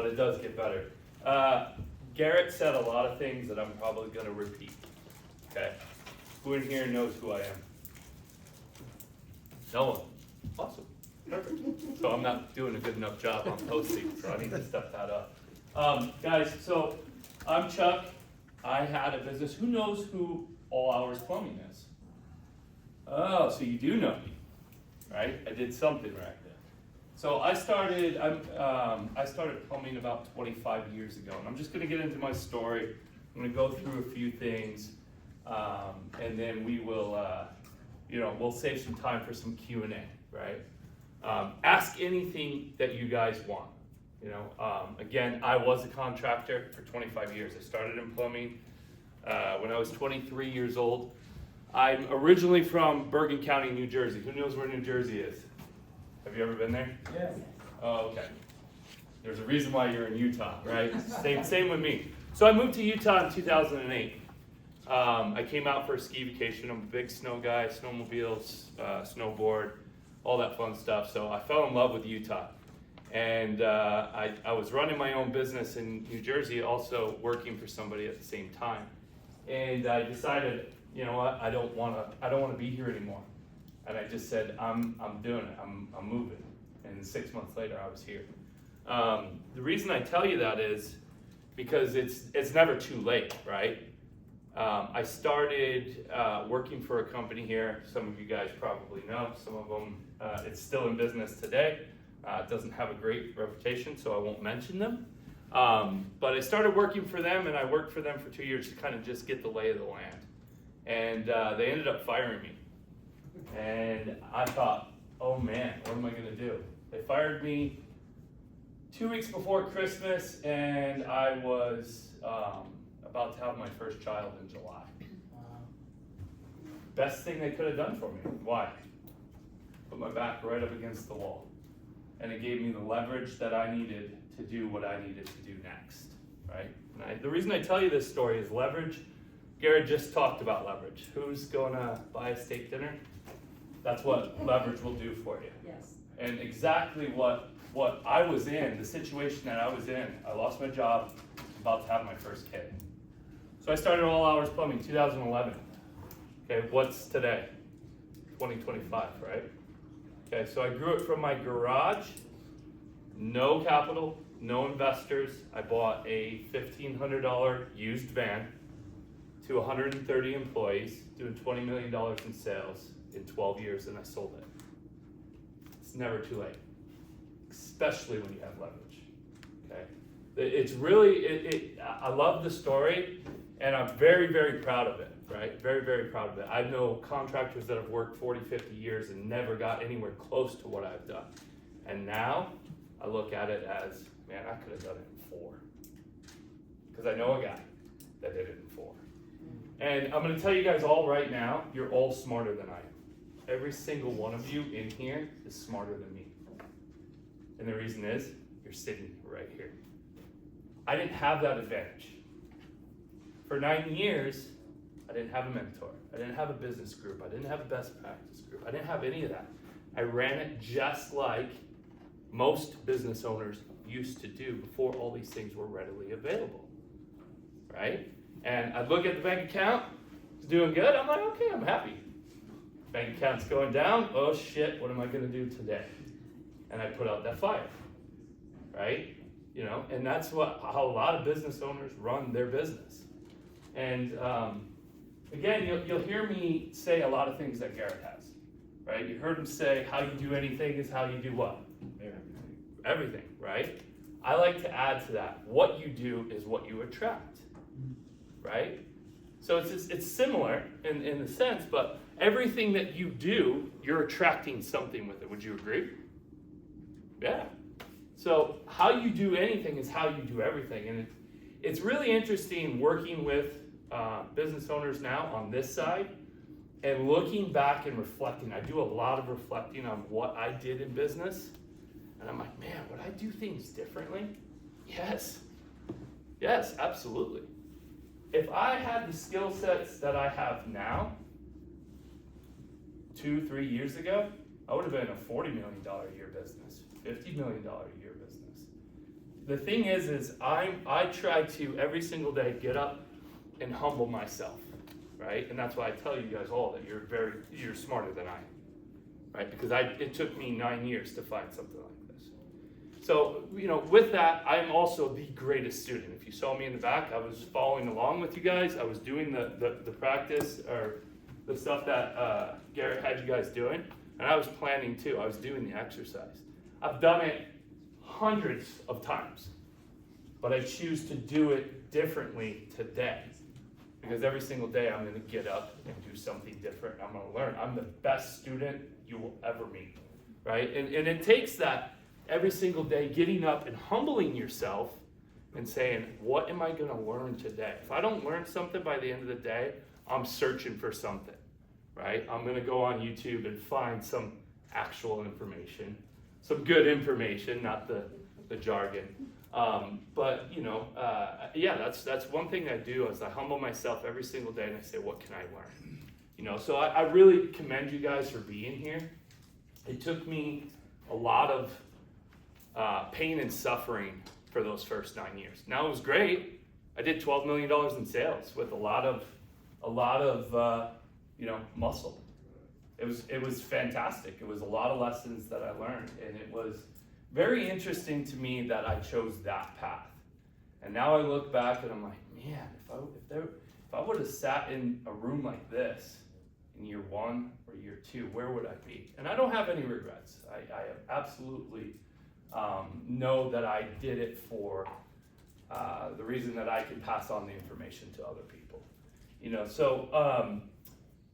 but it does get better. Garrett said a lot of things that I'm probably going to repeat. Okay? Who in here knows who I am? No one. Awesome. Perfect. So I'm not doing a good enough job on posting, so I need to step that up. Guys, so I'm Chuck. I had a business. Who knows who All Hours Plumbing is? Oh, so you do know me, right? I did something right there. So I started plumbing about 25 years ago, and I'm just going to get into my story. I'm going to go through a few things, and then we will, we'll save some time for some Q&A, right? Ask anything that you guys want. Again, I was a contractor for 25 years. I started in plumbing when I was 23 years old. I'm originally from Bergen County, New Jersey. Who knows where New Jersey is? Have you ever been there? Yes. Oh, okay. There's a reason why you're in Utah, right? Same with me. So I moved to Utah in 2008. I came out for a ski vacation. I'm a big snow guy, snowmobiles, snowboard, all that fun stuff. So I fell in love with Utah. And I was running my own business in New Jersey, also working for somebody at the same time. And I decided, you know what, I don't want to be here anymore. And I just said, I'm doing it. I'm moving. And 6 months later, I was here. The reason I tell you that is because it's never too late, right? I started working for a company here. Some of you guys probably know. Some of them, it's still in business today. It doesn't have a great reputation, so I won't mention them. But I started working for them, and I worked for them for 2 years to kind of just get the lay of the land. And they ended up firing me. And I thought, oh man, what am I going to do? They fired me 2 weeks before Christmas, and I was about to have my first child in July. Best thing they could have done for me. Why? Put my back right up against the wall. And it gave me the leverage that I needed to do what I needed to do next, right? And the reason I tell you this story is leverage. Garrett just talked about leverage. Who's going to buy a steak dinner? That's what leverage will do for you. Yes. And exactly what I was in, the situation that I was in, I lost my job, about to have my first kid. So I started All Hours Plumbing 2011. Okay, what's today? 2025, right? Okay, so I grew it from my garage, no capital, no investors. I bought a $1,500 used van to 130 employees, doing $20 million in sales in 12 years, and I sold it. It's never too late, especially when you have leverage, okay? It's really, I love the story, and I'm very, very proud of it, right? Very, very proud of it. I know contractors that have worked 40, 50 years and never got anywhere close to what I've done. And now I look at it as, man, I could have done it in 4. Because I know a guy that did it in 4. And I'm going to tell you guys all right now, you're all smarter than I am. Every single one of you in here is smarter than me. And the reason is, you're sitting right here. I didn't have that advantage. For 9 years, I didn't have a mentor. I didn't have a business group. I didn't have a best practice group. I didn't have any of that. I ran it just like most business owners used to do before all these things were readily available, right? And I'd look at the bank account, it's doing good. I'm like, okay, I'm happy. Bank account's going down. Oh shit, what am I going to do today? And I put out that fire, right? And that's how a lot of business owners run their business. And again, you'll hear me say a lot of things that Garrett has, right? You heard him say, how you do anything is how you do what? Everything, right? I like to add to that, what you do is what you attract, right? So it's similar in the sense, but everything that you do, you're attracting something with it. Would you agree? Yeah. So how you do anything is how you do everything. And it's really interesting working with business owners now on this side and looking back and reflecting. I do a lot of reflecting on what I did in business. And I'm like, man, would I do things differently? Yes. Yes, absolutely. If I had the skill sets that I have now, 2-3 years ago, I would have been a $40 million a year business, $50 million a year business. the thing is I try to every single day get up and humble myself, right? And that's why I tell you guys all that you're smarter than I am, right? Because it took me 9 years to find something like this. So, with that, I'm also the greatest student. If you saw me in the back, I was following along with you guys. I was doing the practice or the stuff that Garrett had you guys doing, and I was planning too. I was doing the exercise. I've done it hundreds of times, but I choose to do it differently today. Because every single day I'm going to get up and do something different. I'm going to learn. I'm the best student you will ever meet, right? And it takes that every single day, getting up and humbling yourself and saying, what am I going to learn today? If I don't learn something by the end of the day, I'm searching for something, right? I'm going to go on YouTube and find some actual information, some good information, not the jargon. That's one thing I do is I humble myself every single day and I say, what can I learn? So I really commend you guys for being here. It took me a lot of pain and suffering for those first 9 years. Now it was great. I did $12 million in sales with a lot of muscle. It was fantastic. It was a lot of lessons that I learned, and it was very interesting to me that I chose that path. And now I look back and I'm like, man, if I would have sat in a room like this in year 1 or year 2, where would I be? And I don't have any regrets. I absolutely know that I did it for the reason that I could pass on the information to other people.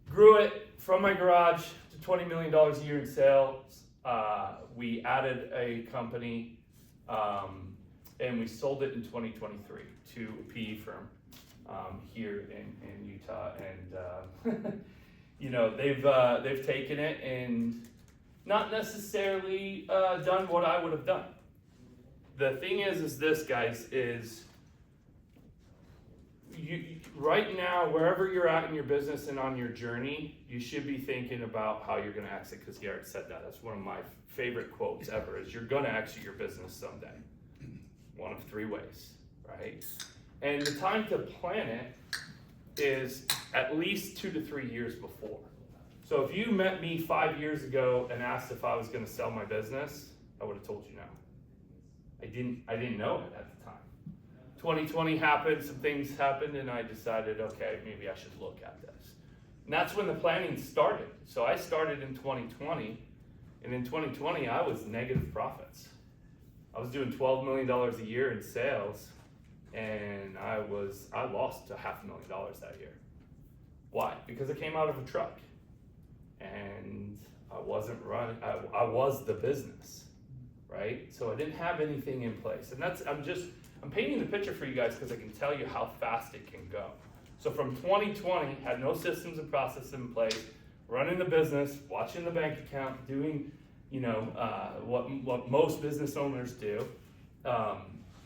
Grew it from my garage to $20 million a year in sales. We added a company and we sold it in 2023 to a PE firm here in Utah, and they've taken it and not necessarily done what I would have done. The thing is this, guys, is right now, wherever you're at in your business and on your journey, you should be thinking about how you're going to exit, because Garrett said that. That's one of my favorite quotes ever, is you're going to exit your business someday. One of 3 ways, right? And the time to plan it is at least 2 to 3 years before. So if you met me 5 years ago and asked if I was going to sell my business, I would have told you no. I didn't know it at the time. 2020 happened, some things happened, and I decided, okay, maybe I should look at this. And that's when the planning started. So I started in 2020, and in 2020, I was negative profits. I was doing $12 million a year in sales, and I lost $500,000 that year. Why? Because I came out of a truck, and I wasn't running, I was the business, right? So I didn't have anything in place. And I'm painting the picture for you guys because I can tell you how fast it can go. So from 2020, had no systems and processes in place, running the business, watching the bank account, doing, what most business owners do.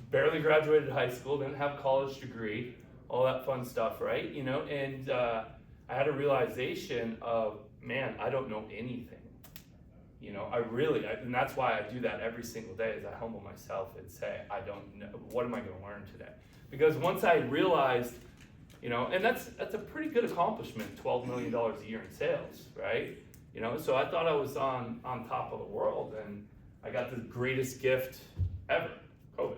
Barely graduated high school, didn't have a college degree, all that fun stuff, right? And I had a realization of, man, I don't know anything. And that's why I do that every single day, is I humble myself and say, I don't know, what am I going to learn today? Because once I realized, and that's a pretty good accomplishment, $12 million a year in sales, right? So I thought I was on top of the world, and I got the greatest gift ever, COVID.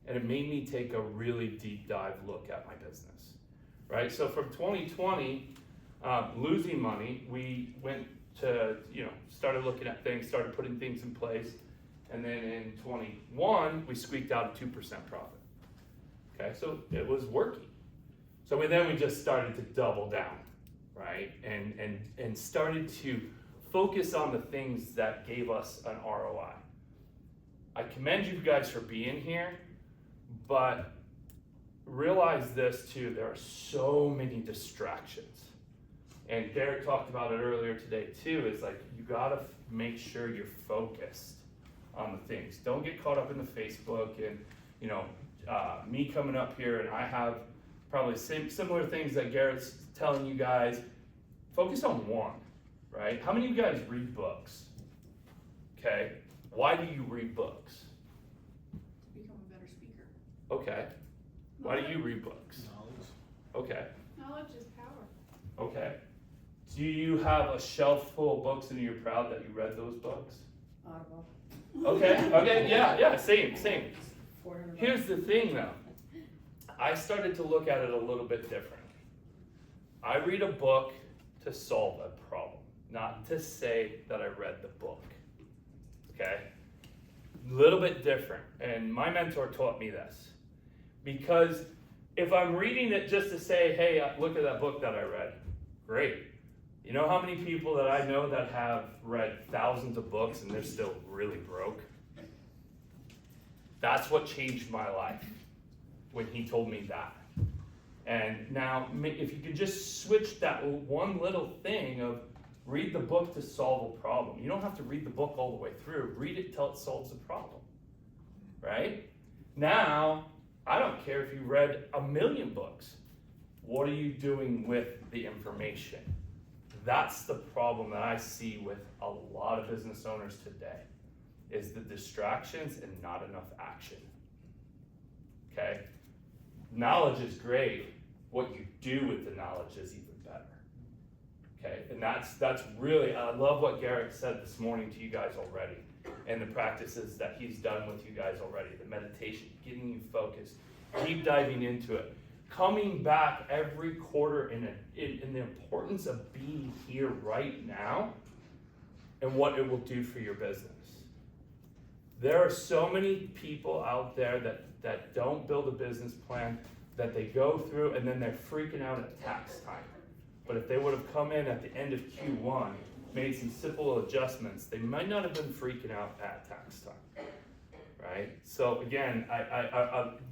And it made me take a really deep dive look at my business, right? So from 2020, losing money, we went to, started looking at things, started putting things in place. And then in 21, we squeaked out a 2% profit. Okay, so it was working. So we just started to double down, right? And started to focus on the things that gave us an ROI. I commend you guys for being here, but realize this too, there are so many distractions. And Derek talked about it earlier today too, is like, you gotta make sure you're focused on the things. Don't get caught up in the Facebook and, me coming up here, and I have probably similar things that Garrett's telling you guys. Focus on one, right? How many of you guys read books? Okay, why do you read books? Okay. Why do you read books? Okay. Knowledge is power. Okay. Do you have a shelf full of books and you're proud that you read those books? Audible. Okay, yeah, same. 400 Here's the thing though. I started to look at it a little bit different. I read a book to solve a problem, not to say that I read the book. Okay? Little bit different. And my mentor taught me this. Because if I'm reading it just to say, hey, look at that book that I read, great. You know how many people that I know that have read thousands of books and they're still really broke? That's what changed my life when he told me that. And now, if you could just switch that one little thing of read the book to solve a problem. You don't have to read the book all the way through. Read it till it solves the problem, right? Now, I don't care if you read 1,000,000 books. What are you doing with the information? That's the problem that I see with a lot of business owners today, is the distractions and not enough action. Okay? Knowledge is great. What you do with the knowledge is even better. Okay? And that's really, I love what Garrett said this morning to you guys already, and the practices that he's done with you guys already, the meditation, getting you focused, deep diving into it, coming back every quarter in the importance of being here right now and what it will do for your business. There are so many people out there that don't build a business plan, that they go through and then they're freaking out at tax time. But if they would have come in at the end of Q1, made some simple adjustments, they might not have been freaking out at tax time. Right? So again,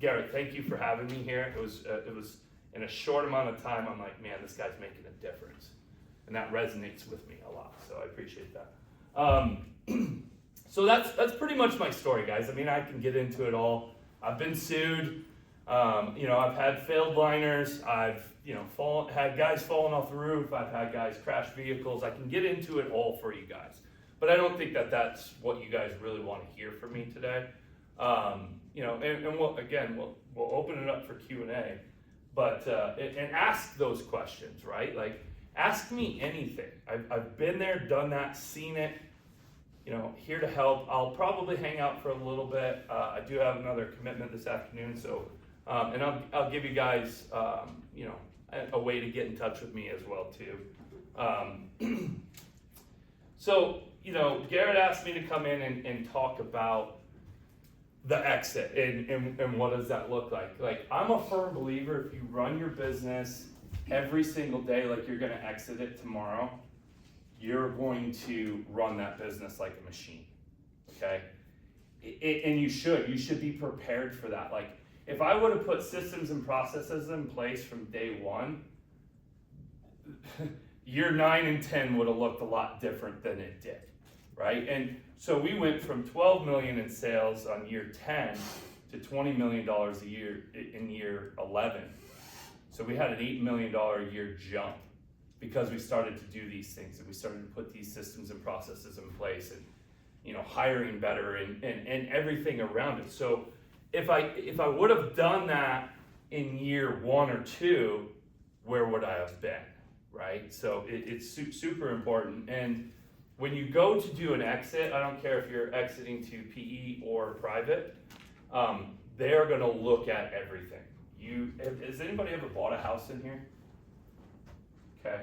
Garrett, thank you for having me here. It was in a short amount of time, I'm like, man, this guy's making a difference. And that resonates with me a lot, so I appreciate that. So that's pretty much my story, guys. I mean, I can get into it all. I've been sued. I've had failed liners. I've had guys falling off the roof. I've had guys crash vehicles. I can get into it all for you guys. But I don't think that that's what you guys really want to hear from me today. And we'll open it up for Q&A, but and ask those questions, right? Like, ask me anything. I've been there, done that, seen it. Here to help. I'll probably hang out for a little bit. I do have another commitment this afternoon, so and I'll give you guys a way to get in touch with me as well too. So. Garrett asked me to come in and talk about the exit and what does that look like. Like, I'm a firm believer, if you run your business every single day like you're going to exit it tomorrow, you're going to run that business like a machine, okay? And you should be prepared for that. Like, if I would have put systems and processes in place from day one, year 9 and 10 would have looked a lot different than it did. Right? And so we went from 12 million in sales on year 10 to $20 million a year in year 11. So we had an $8 million a year jump because we started to do these things and we started to put these systems and processes in place and hiring better and everything around it. So if I would have done that in year 1 or 2, where would I have been? Right? So it's super important. And when you go to do an exit, I don't care if you're exiting to PE or private, they're going to look at everything. Has anybody ever bought a house in here? Okay.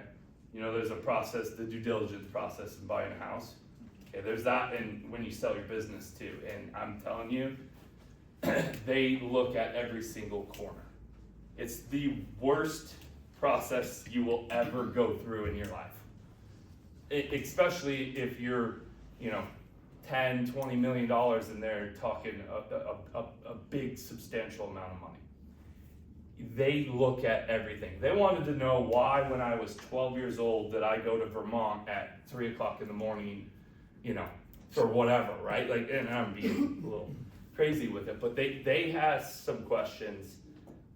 There's a process, the due diligence process in buying a house. Okay, there's that when you sell your business too. And I'm telling you, they look at every single corner. It's the worst process you will ever go through in your life. Especially if you're, $10, $20 million and they're talking a big substantial amount of money. They look at everything. They wanted to know why, when I was 12 years old, did I go to Vermont at 3 o'clock in the morning, for whatever, right? Like, and I'm being a little crazy with it, but they had some questions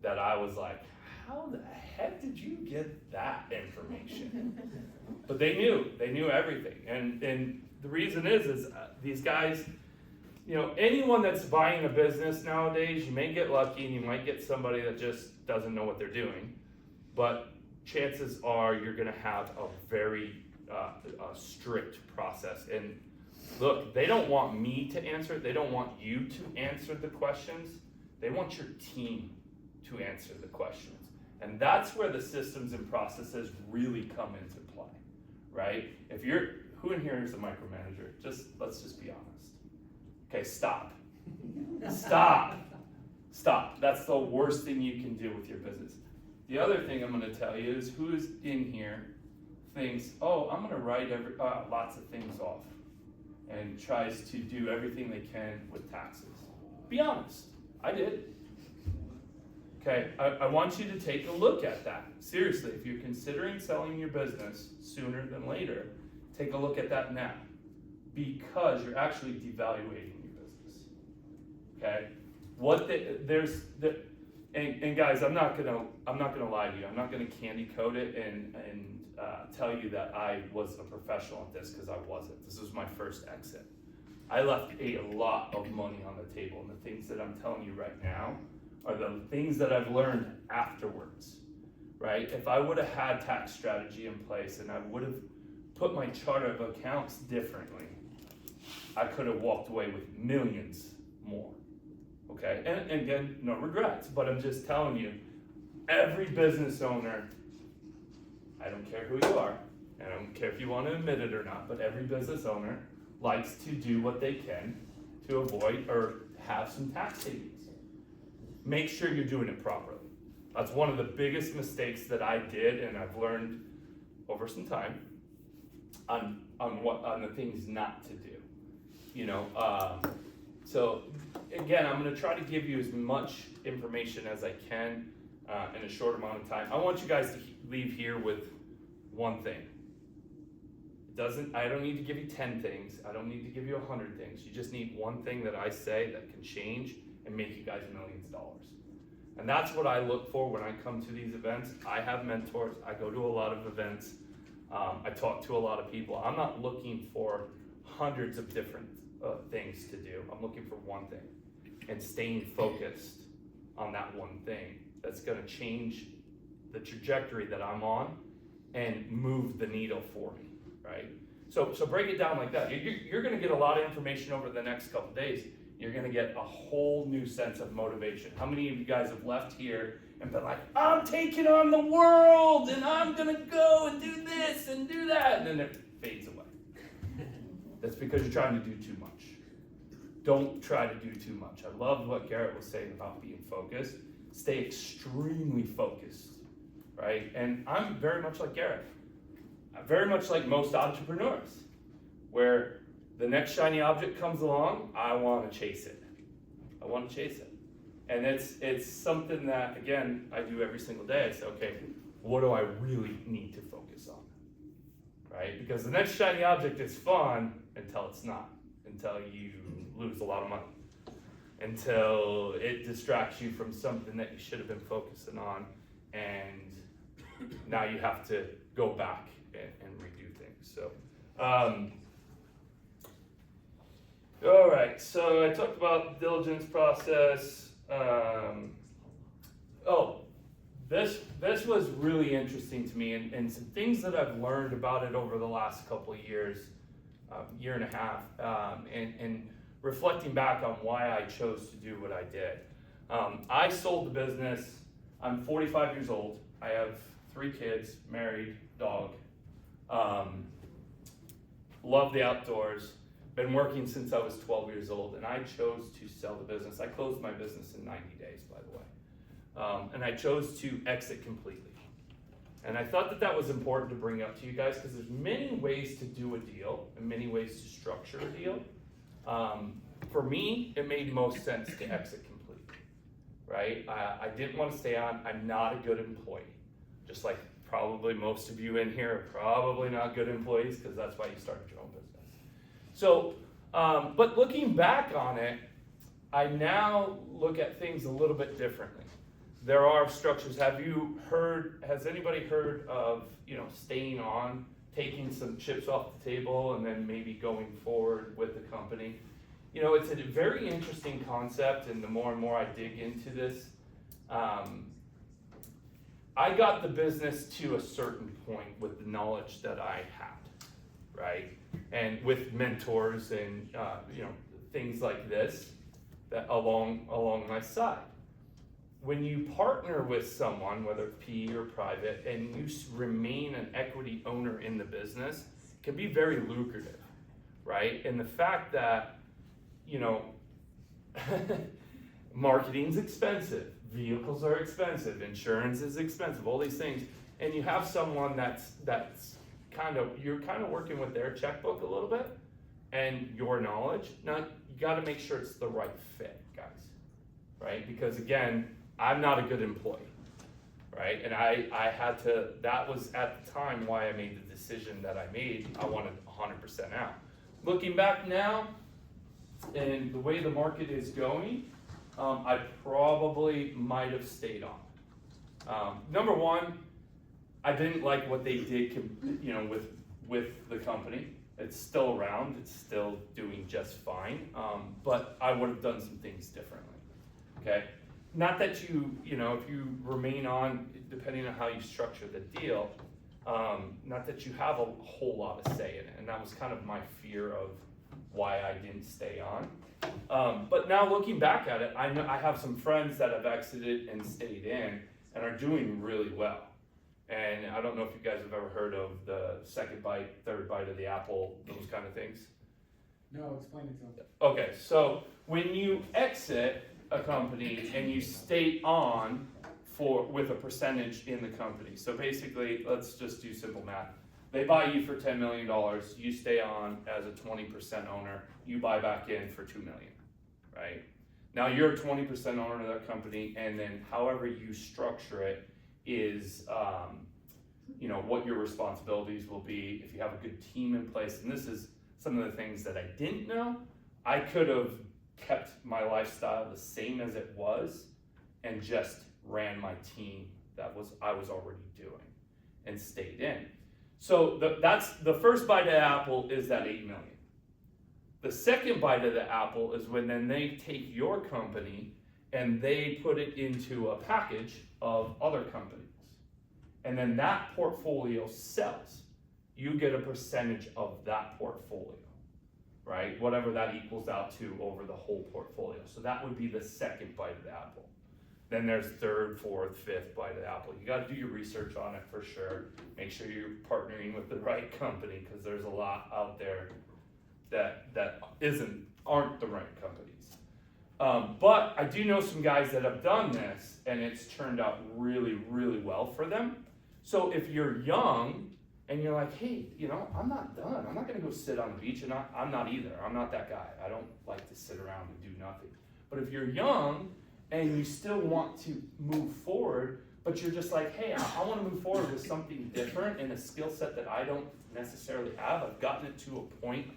that I was like, how the heck did you get that information? But they knew everything, and the reason is these guys, you know, anyone that's buying a business nowadays, you may get lucky and you might get somebody that just doesn't know what they're doing, but chances are you're gonna have a very strict process. And look, they don't want me to answer it, they don't want you to answer the questions, they want your team to answer the questions. And that's where the systems and processes really come into play, right? If you're, who in here is a micromanager? Let's just be honest. Okay, stop. Stop. That's the worst thing you can do with your business. The other thing I'm gonna tell you is who's in here thinks, oh, I'm gonna write lots of things off and tries to do everything they can with taxes. Be honest, I did. Okay, I want you to take a look at that. Seriously, if you're considering selling your business sooner than later, take a look at that now, because you're actually devaluating your business. Okay, and guys, I'm not gonna lie to you. I'm not gonna candy coat it and tell you that I was a professional at this, because I wasn't. This was my first exit. I left a lot of money on the table, and the things that I'm telling you right now are the things that I've learned afterwards, right? If I would have had tax strategy in place and I would have put my chart of accounts differently, I could have walked away with millions more, okay? And again, no regrets, but I'm just telling you, every business owner, I don't care who you are, and I don't care if you want to admit it or not, but every business owner likes to do what they can to avoid or have some tax savings. Make sure you're doing it properly. That's one of the biggest mistakes that I did, and I've learned over some time on the things not to do. You know, so again, I'm going to try to give you as much information as I can in a short amount of time. I want you guys to leave here with one thing. I don't need to give you 10 things. I don't need to give you 100 things. You just need one thing that I say that can change and make you guys millions of dollars. And that's what I look for when I come to these events. I have mentors. I go to a lot of events. I talk to a lot of people. I'm not looking for hundreds of different things to do. I'm looking for one thing, and staying focused on that one thing that's going to change the trajectory that I'm on and move the needle for me, right? So break it down like that. You're going to get a lot of information over the next couple days. You're going to get a whole new sense of motivation. How many of you guys have left here and been like, I'm taking on the world and I'm going to go and do this and do that, and then it fades away? That's because you're trying to do too much. Don't try to do too much. I love what Garrett was saying about being focused. Stay extremely focused, right? And I'm very much like Garrett. I'm very much like most entrepreneurs, where the next shiny object comes along, I want to chase it. And it's something that, again, I do every single day. I say, okay, what do I really need to focus on, right? Because the next shiny object is fun until it's not, until you lose a lot of money, until it distracts you from something that you should have been focusing on, and now you have to go back and redo things. So, all right, so I talked about the diligence process. This was really interesting to me, and some things that I've learned about it over the last couple of years, year and a half, and reflecting back on why I chose to do what I did. I sold the business. I'm 45 years old. I have 3 kids, married, dog. Love the outdoors. Been working since I was 12 years old, and I chose to sell the business. I closed my business in 90 days, by the way. And I chose to exit completely. And I thought that was important to bring up to you guys, because there's many ways to do a deal and many ways to structure a deal. For me, it made most sense to exit completely, right? I didn't want to stay on. I'm not a good employee. Just like probably most of you in here are probably not good employees, because that's why you started your own business. So, but looking back on it, I now look at things a little bit differently. There are structures. Has anybody heard of, staying on, taking some chips off the table, and then maybe going forward with the company? you know, it's a very interesting concept, and the more and more I dig into this, I got the business to a certain point with the knowledge that I had, right? And with mentors and, you know, things like this that along my side. When you partner with someone, whether PE or private, and you remain an equity owner in the business, it can be very lucrative, right? And the fact that, you know, marketing's expensive, vehicles are expensive, insurance is expensive, all these things, and you have someone that's you're kind of working with their checkbook a little bit and your knowledge. Now you got to make sure it's the right fit, guys, right? Because again, I'm not a good employee, right? And I had to, that was at the time why I made the decision that I made. I wanted 100% out. Looking back now, and the way the market is going, I probably might have stayed on. Number one, I didn't like what they did, you know, with the company. It's still around, it's still doing just fine, but I would have done some things differently, okay? Not that you know, if you remain on, depending on how you structure the deal, not that you have a whole lot of say in it, and that was kind of my fear of why I didn't stay on. But now looking back at it, I know I have some friends that have exited and stayed in and are doing really well. And I don't know if you guys have ever heard of the second bite, third bite of the apple, those kind of things. No, explain it to them. Okay, so when you exit a company and you stay on with a percentage in the company. So basically, let's just do simple math. They buy you for $10 million, you stay on as a 20% owner, you buy back in for $2 million, right? Now you're a 20% owner of that company, and then however you structure it is, you know, what your responsibilities will be if you have a good team in place. And this is some of the things that I didn't know. I could have kept my lifestyle the same as it was and just ran my team I was already doing and stayed in. So that's the first bite of the apple is that 8 million. The second bite of the apple is when then they take your company and they put it into a package of other companies. And then that portfolio sells. You get a percentage of that portfolio, right? Whatever that equals out to over the whole portfolio. So that would be the second bite of the apple. Then there's third, fourth, fifth bite of the apple. You got to do your research on it for sure. Make sure you're partnering with the right company, because there's a lot out there that aren't the right companies. But I do know some guys that have done this, and it's turned out really, really well for them. So if you're young and you're like, hey, you know, I'm not done. I'm not going to go sit on the beach, and I'm not either. I'm not that guy. I don't like to sit around and do nothing. But if you're young and you still want to move forward, but you're just like, hey, I want to move forward with something different and a skill set that I don't necessarily have. I've gotten it to a point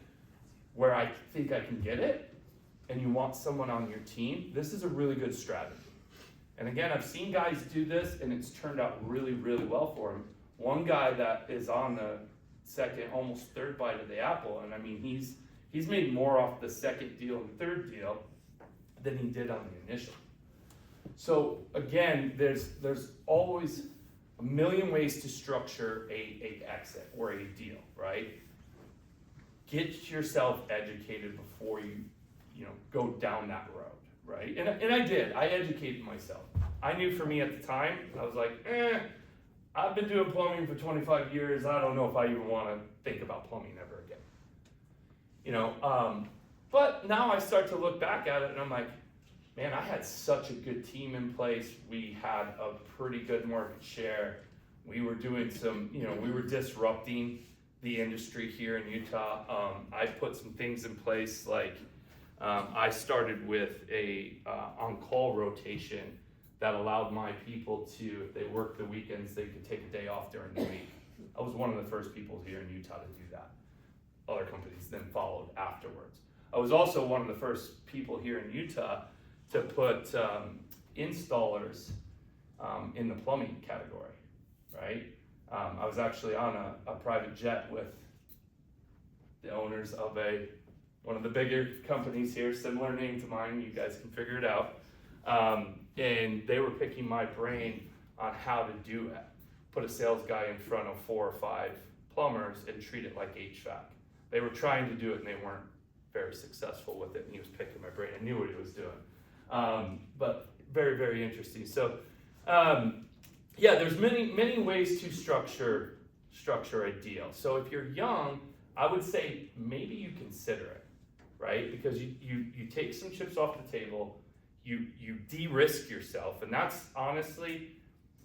where I think I can get it, and you want someone on your team, this is a really good strategy. And again, I've seen guys do this, and it's turned out really, really well for them. One guy that is on the second, almost third bite of the apple, and I mean, he's made more off the second deal and third deal than he did on the initial. So again, there's always a million ways to structure a exit or a deal, right? Get yourself educated before you go down that road, right? And I did. I educated myself. I knew for me at the time, I was like, I've been doing plumbing for 25 years. I don't know if I even want to think about plumbing ever again. You know, but now I start to look back at it, and I'm like, man, I had such a good team in place. We had a pretty good market share. We were doing some, we were disrupting the industry here in Utah. I put some things in place, like I started with a on-call rotation that allowed my people to, if they worked the weekends, they could take a day off during the week. I was one of the first people here in Utah to do that. Other companies then followed afterwards. I was also one of the first people here in Utah to put installers in the plumbing category, right? I was actually on a private jet with the owners of a one of the bigger companies here, similar name to mine, you guys can figure it out. And they were picking my brain on how to do it. Put a sales guy in front of 4 or 5 plumbers and treat it like HVAC. They were trying to do it and they weren't very successful with it, and he was picking my brain. I knew what he was doing. But very, very interesting. So, yeah, there's many ways to structure a deal. So if you're young, I would say maybe you consider it, right? Because you take some chips off the table, you de-risk yourself, and that's honestly,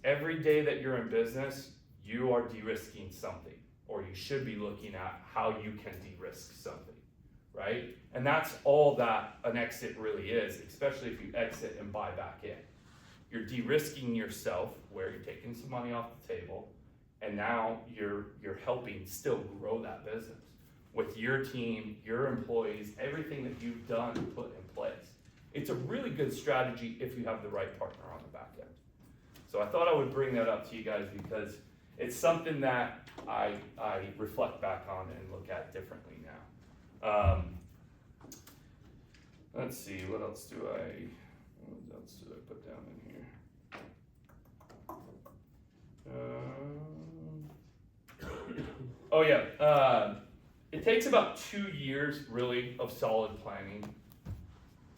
every day that you're in business, you are de-risking something, or you should be looking at how you can de-risk something, right? And that's all that an exit really is, especially if you exit and buy back in. You're de-risking yourself, where you're taking some money off the table, and now you're helping still grow that business with your team, your employees, everything that you've done and put in place. It's a really good strategy if you have the right partner on the back end. So I thought I would bring that up to you guys because it's something that I reflect back on and look at differently now. Let's see, what else do I put down in here? Oh yeah, it takes about 2 years really of solid planning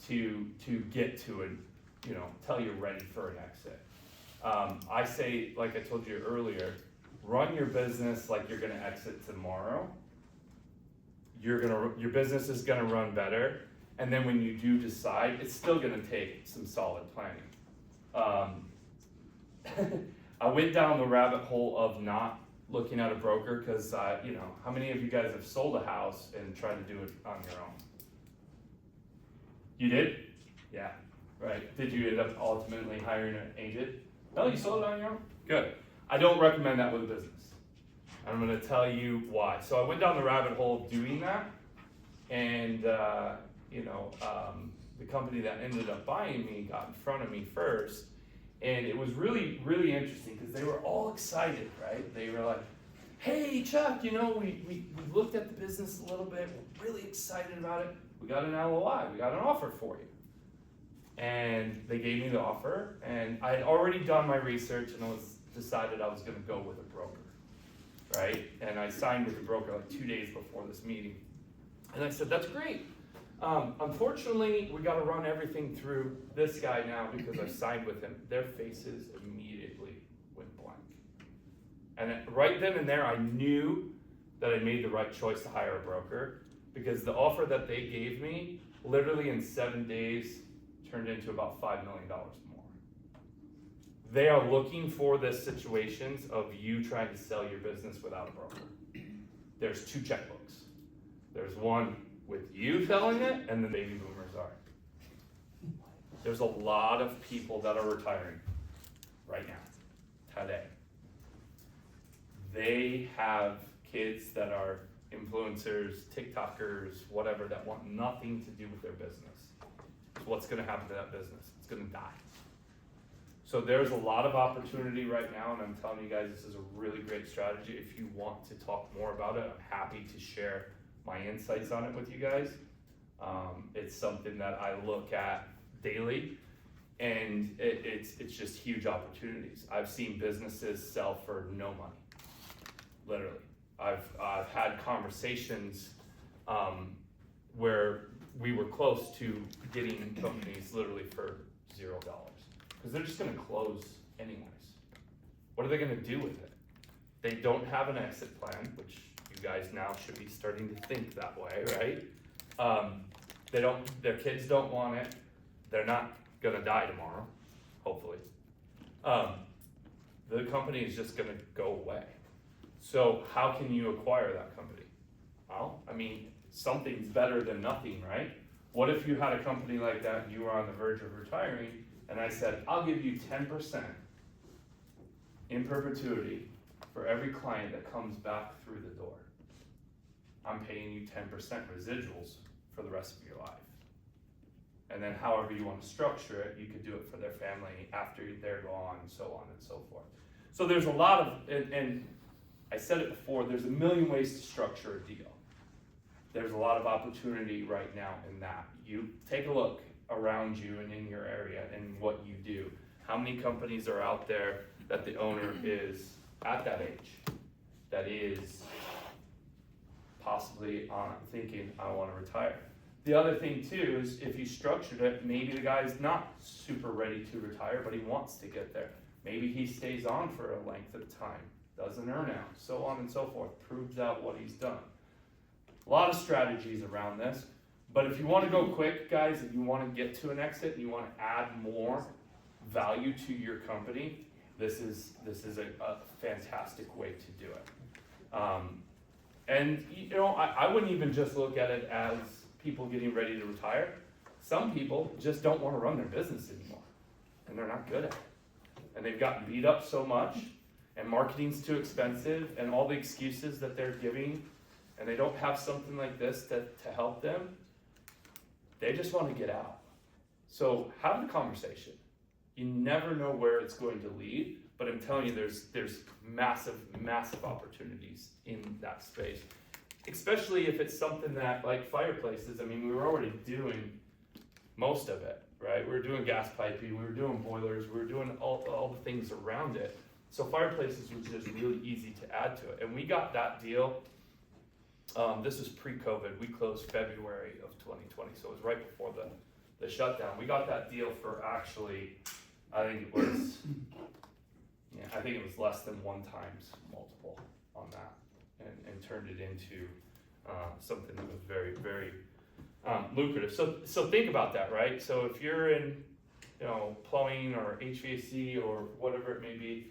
to get to it, till you're ready for an exit. I say, like I told you earlier, run your business like you're gonna exit tomorrow. Your business is gonna run better, and then when you do decide, it's still gonna take some solid planning. I went down the rabbit hole of not looking at a broker because, how many of you guys have sold a house and tried to do it on your own? You did? Yeah, right. Did you end up ultimately hiring an agent? No, you sold it on your own? Good. I don't recommend that with a business. I'm gonna tell you why. So I went down the rabbit hole of doing that, and the company that ended up buying me got in front of me first, and it was really, really interesting because they were all excited, right? They were like, hey Chuck, we looked at the business a little bit, we're really excited about it. We got an LOI, we got an offer for you. And they gave me the offer, and I had already done my research and decided I was gonna go with a broker, right? And I signed with the broker like 2 days before this meeting. And I said, that's great. Unfortunately, we gotta run everything through this guy now because I signed with him. Their faces immediately went blank. And right then and there, I knew that I made the right choice to hire a broker because the offer that they gave me, literally in 7 days, turned into about $5 million more. They are looking for the situations of you trying to sell your business without a broker. There's 2 checkbooks. There's one with you selling it, and the baby boomers are. There's a lot of people that are retiring right now, today. They have kids that are influencers, TikTokers, whatever, that want nothing to do with their business. So what's gonna happen to that business? It's gonna die. So there's a lot of opportunity right now, and I'm telling you guys, this is a really great strategy. If you want to talk more about it, I'm happy to share my insights on it with you guys. It's something that I look at daily, and it's just huge opportunities. I've seen businesses sell for no money, literally. I've had conversations where we were close to getting companies literally for $0 because they're just going to close anyways. What are they going to do with it? They don't have an exit plan, which you guys now should be starting to think that way, right? Their kids don't want it. They're not going to die tomorrow, hopefully. The company is just going to go away. So how can you acquire that company? Well, something's better than nothing, right? What if you had a company like that and you were on the verge of retiring, and I said, I'll give you 10% in perpetuity for every client that comes back through the door. I'm paying you 10% residuals for the rest of your life. And then however you want to structure it, you could do it for their family after they're gone, and so on and so forth. So there's a lot of, and I said it before, there's a million ways to structure a deal. there's a lot of opportunity right now in that. You take a look around you and in your area and what you do. How many companies are out there that the owner is at that age, that is possibly thinking, I want to retire. The other thing too is if you structured it, maybe the guy's not super ready to retire, but he wants to get there. Maybe he stays on for a length of time, does an earn out, so on and so forth, proves out what he's done. A lot of strategies around this, but if you want to go quick, guys, and you want to get to an exit and you want to add more value to your company, this is a fantastic way to do it. And you know, I wouldn't even just look at it as people getting ready to retire. Some people just don't want to run their business anymore, and they're not good at it. And they've gotten beat up so much, and marketing's too expensive, and all the excuses that they're giving, and they don't have something like this to help them. They just want to get out. So have the conversation. You never know where it's going to lead, but I'm telling you, there's massive opportunities in that space. Especially if it's something that, like fireplaces, I mean, we were already doing most of it, right? We were doing gas piping, we were doing boilers, we were doing all the things around it. So fireplaces was just really easy to add to it. And we got that deal, this was pre-COVID, we closed February of 2020, so it was right before the shutdown. We got that deal for actually, I think it was less than 1 times multiple on that, and turned it into something that was very, very lucrative. So think about that, right? So if you're in, you know, plumbing or HVAC or whatever it may be,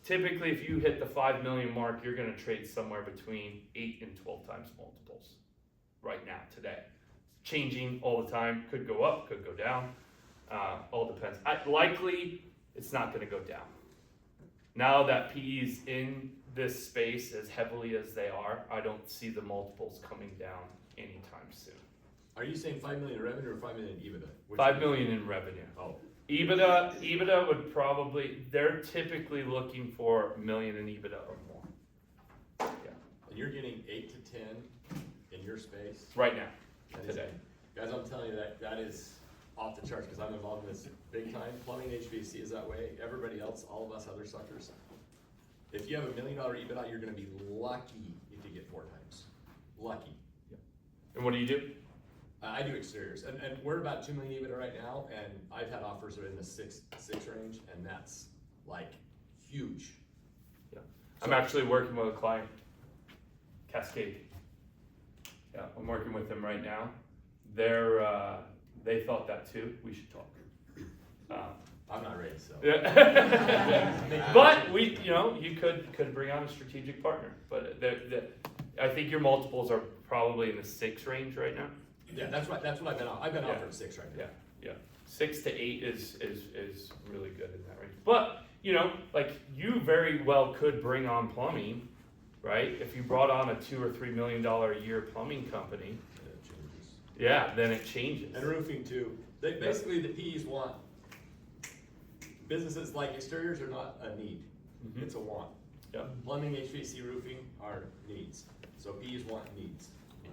typically if you hit the 5 million mark, you're going to trade somewhere between 8 and 12 times multiples right now, today. Changing all the time, could go up, could go down, all depends. Likely, it's not going to go down. Now that PE's in this space as heavily as they are, I don't see the multiples coming down anytime soon. Are you saying 5 million in revenue or 5 million in EBITDA? 5 million in revenue. Oh. EBITDA would probably, they're typically looking for $1 million in EBITDA or more. Yeah. And you're getting 8 to 10 in your space? Right now, That is- today. Guys, I'm telling you that is off the charts, because I'm involved in this big time. Plumbing, HVAC is that way. Everybody else, all of us other suckers. If you have $1 million EBITDA, you're gonna be lucky if you get 4 times. Lucky. And what do you do? I do exteriors, and we're about 2 million EBITDA right now, and I've had offers that are in the six range, and that's like huge. Yeah. I'm actually working with a client, Cascade. Yeah, I'm working with them right now. They thought that too. We should talk. I'm not ready, so. Yeah. But you could bring on a strategic partner. But I think your multiples are probably in the 6 range right now. Yeah, that's what I've been offered. I've been Yeah. offered 6 right now. Yeah. 6 to 8 is really good in that range. But like you very well could bring on plumbing, right? If you brought on a $2 or $3 million a year plumbing company, And it changes. yeah, then it changes. And roofing too. Basically, the P's want, businesses like exteriors are not a need, Mhm. it's a want. Yeah. Plumbing, HVAC, roofing are needs, so P's want needs.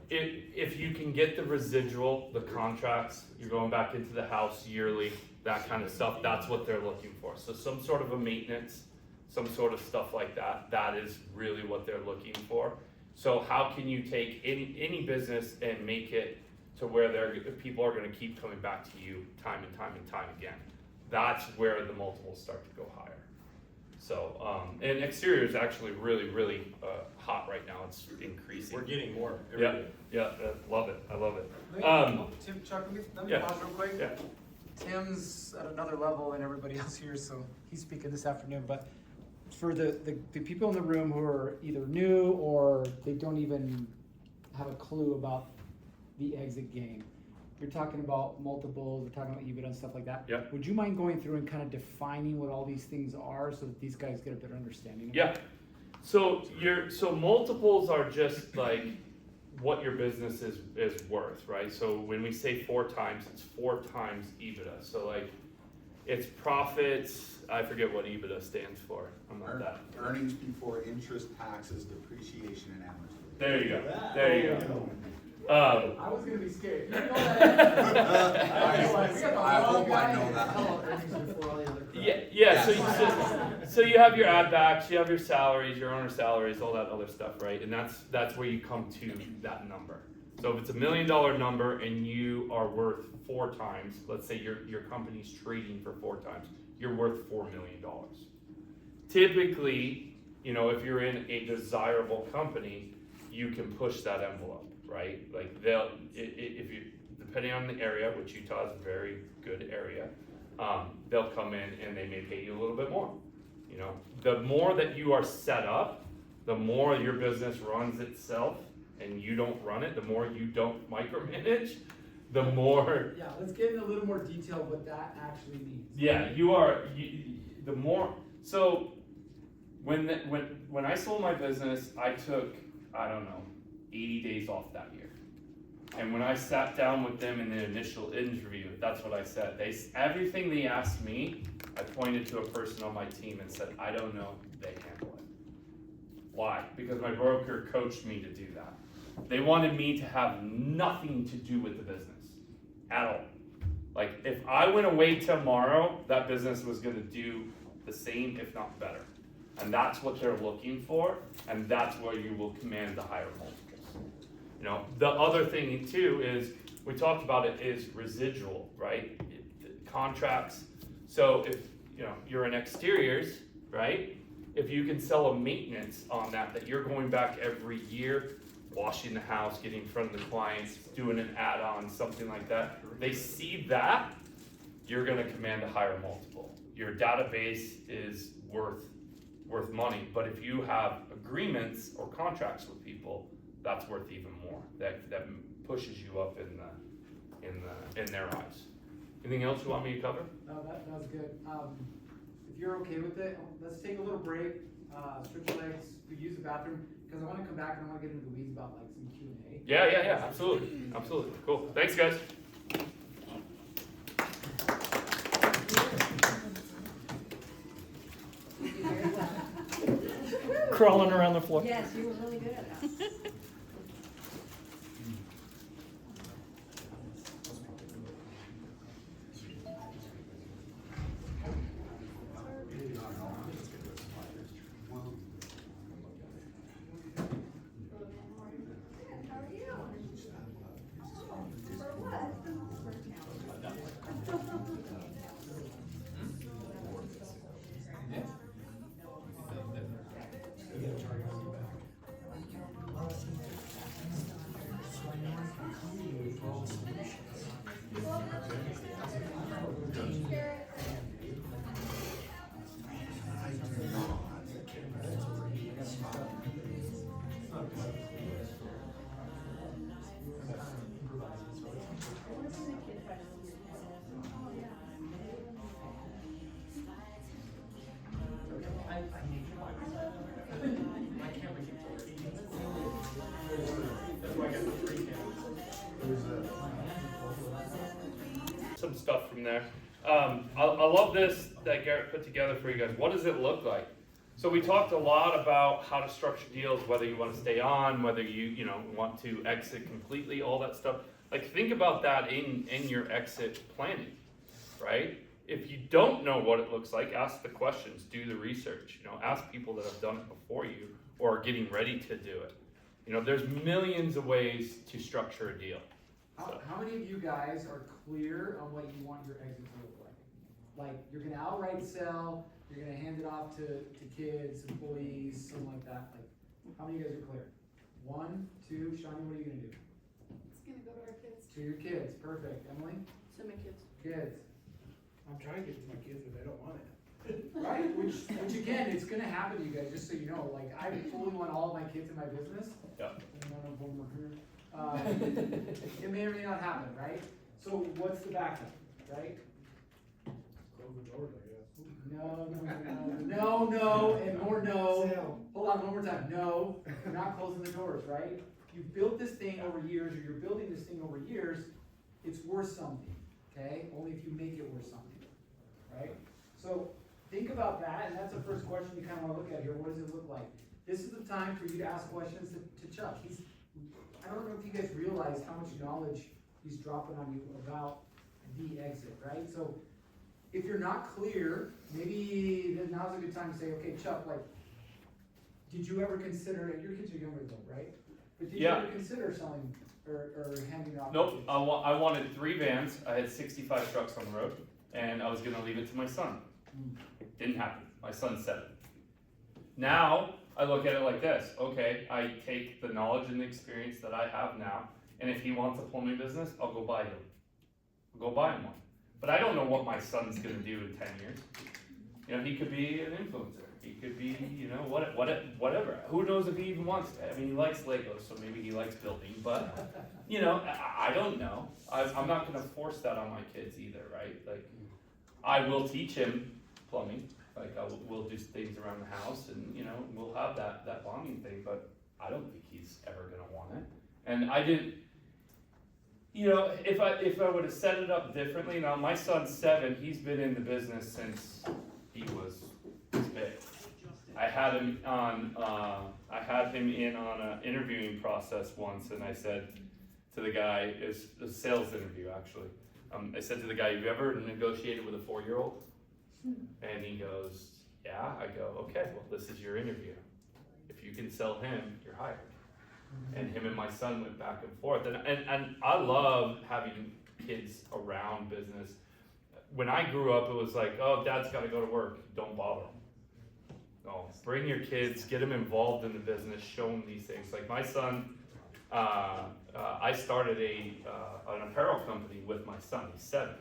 If you can get the residual, the contracts, you're going back into the house yearly, that kind of stuff, that's what they're looking for. So some sort of a maintenance, some sort of stuff like that, that is really what they're looking for. So how can you take any business and make it to where people are gonna keep coming back to you time and time and time again? That's where the multiples start to go higher. So, and exterior is actually really, really hot right now. It's increasing. We're getting more every Yeah, day. yeah, love it. I love it. Tim, Chuck, let me yeah. pause real quick. Yeah. Tim's at another level than everybody else here, so he's speaking this afternoon. But for the people in the room who are either new or they don't even have a clue about the exit game, you're talking about multiples, you're talking about EBITDA and stuff like that. Yeah. Would you mind going through and kind of defining what all these things are so that these guys get a better understanding of it? Yeah. So multiples are just like what your business is worth, right? So when we say 4 times, it's 4 times EBITDA. So like it's profits. I forget what EBITDA stands for. I'm not that. Earnings before interest, taxes, depreciation, and amortization. There you go. There you go. I was gonna be scared. You know that. I hope I know that. So you have your add backs, you have your salaries, your owner salaries, all that other stuff, right? And that's where you come to that number. So if it's $1 million number and you are worth 4 times, let's say your company's trading for 4 times, you're worth $4 million. Typically, if you're in a desirable company, you can push that envelope, right? Like if you, depending on the area, which Utah is a very good area, they'll come in and they may pay you a little bit more. The more that you are set up, the more your business runs itself and you don't run it, the more you don't micromanage, the more. Yeah, let's get into a little more detail what that actually means. Yeah, the more, so when I sold my business, I took, 80 days off that year. And when I sat down with them in the initial interview, that's what I said. Everything they asked me, I pointed to a person on my team and said, I don't know, they handle it. Why? Because my broker coached me to do that. They wanted me to have nothing to do with the business at all. Like, if I went away tomorrow, that business was gonna do the same, if not better. And that's what they're looking for, and that's where you will command the higher multiples. The other thing too is, we talked about it, is residual, right? Contracts. So if, you're in exteriors, right? If you can sell a maintenance on that you're going back every year, washing the house, getting in front of the clients, doing an add-on, something like that, they see that, you're gonna command a higher multiple. Your database is worth money, but if you have agreements or contracts with people, that's worth even more. That pushes you up in their eyes. Anything else you want me to cover? No, that was good. If you're okay with it, let's take a little break, stretch your legs, we use the bathroom, because I want to come back and I want to get into the weeds about like some Q&A. Yeah, absolutely. Cool. Thanks, guys. Crawling around the floor. Yes, you were really good at that. Some stuff from there. I love this that Garrett put together for you guys. What does it look like? So we talked a lot about how to structure deals, whether you want to stay on, whether you want to exit completely, all that stuff. Like, think about that in your exit planning, right? If you don't know what it looks like, ask the questions, do the research, ask people that have done it before you or are getting ready to do it. There's millions of ways to structure a deal. How many of you guys are clear on what you want your exit to look like? Like, you're gonna outright sell, you're gonna hand it off to kids, employees, something like that. Like, how many of you guys are clear? 1, 2, Shawnee, what are you gonna do? It's gonna go to our kids. To your kids, perfect. Emily? To my kids. Kids. I'm trying to give it to my kids, but they don't want it. Right, which again, it's gonna happen to you guys, just so you know. Like, I fully want all of my kids in my business. Yeah. None of them are here. It may or may not happen, right? So what's the backup, right? Close the doors, I guess. No, and more no. Hold on, one more time. No, you're not closing the doors, right? You've built this thing over years, or you're building this thing over years, it's worth something, okay? Only if you make it worth something, right? So think about that, and that's the first question you kind of want to look at here. What does it look like? This is the time for you to ask questions to Chuck. I don't know if you guys realize how much knowledge he's dropping on you about the exit, right? So if you're not clear, maybe then now's a good time to say, okay, Chuck, like, did you ever consider, your kids are younger though, right? But did you Yeah. ever consider selling or handing off? Nope, kids? I wanted 3 vans, I had 65 trucks on the road, and I was gonna leave it to my son. Didn't happen, my son's 7. Now, I look at it like this, okay, I take the knowledge and the experience that I have now, and if he wants a plumbing business, I'll go buy him. I'll go buy him one. But I don't know what my son's gonna do in 10 years. You know, he could be an influencer, he could be, you know, whatever. Who knows if he even wants to, I mean, he likes Legos, so maybe he likes building, but, you know, I don't know. I'm not gonna force that on my kids either, right? Like, I will teach him plumbing, like we'll do things around the house and, you know, we'll have that bonding thing, but I don't think he's ever gonna want it. And I didn't, you know, if I would have set it up differently, now my son's 7, he's been in the business since he was this big. I had him in on an interviewing process once, and I said to the guy, it's a sales interview actually. I said to the guy, have you ever negotiated with a 4-year-old? And he goes, yeah. I go, okay, well, this is your interview. If you can sell him, you're hired. And him and my son went back and forth. And I love having kids around business. When I grew up, it was like, oh, dad's gotta go to work, don't bother him. No, bring your kids, get them involved in the business, show them these things. Like my son, I started an apparel company with my son, he's 7.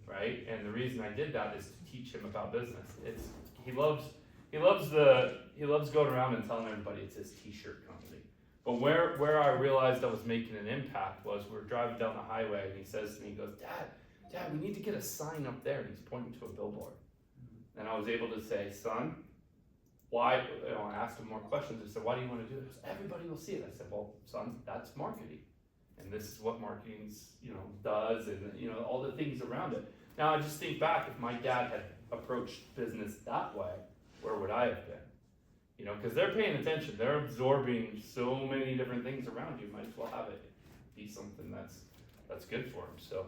Right, and the reason I did that is to teach him about business. He loves going around and telling everybody it's his t-shirt company. But where I realized I was making an impact was we were driving down the highway and he says to me, he goes, Dad, we need to get a sign up there, and he's pointing to a billboard. And I was able to say, son, why? You know, I asked him more questions. I said, why do you want to do this? Everybody will see it. I said, well, son, that's marketing. And this is what marketing, you know, does, and you know, all the things around it. Now I just think back, if my dad had approached business that way, where would I have been? You know, because they're paying attention, they're absorbing so many different things around you. Might as well have it be something that's good for them. So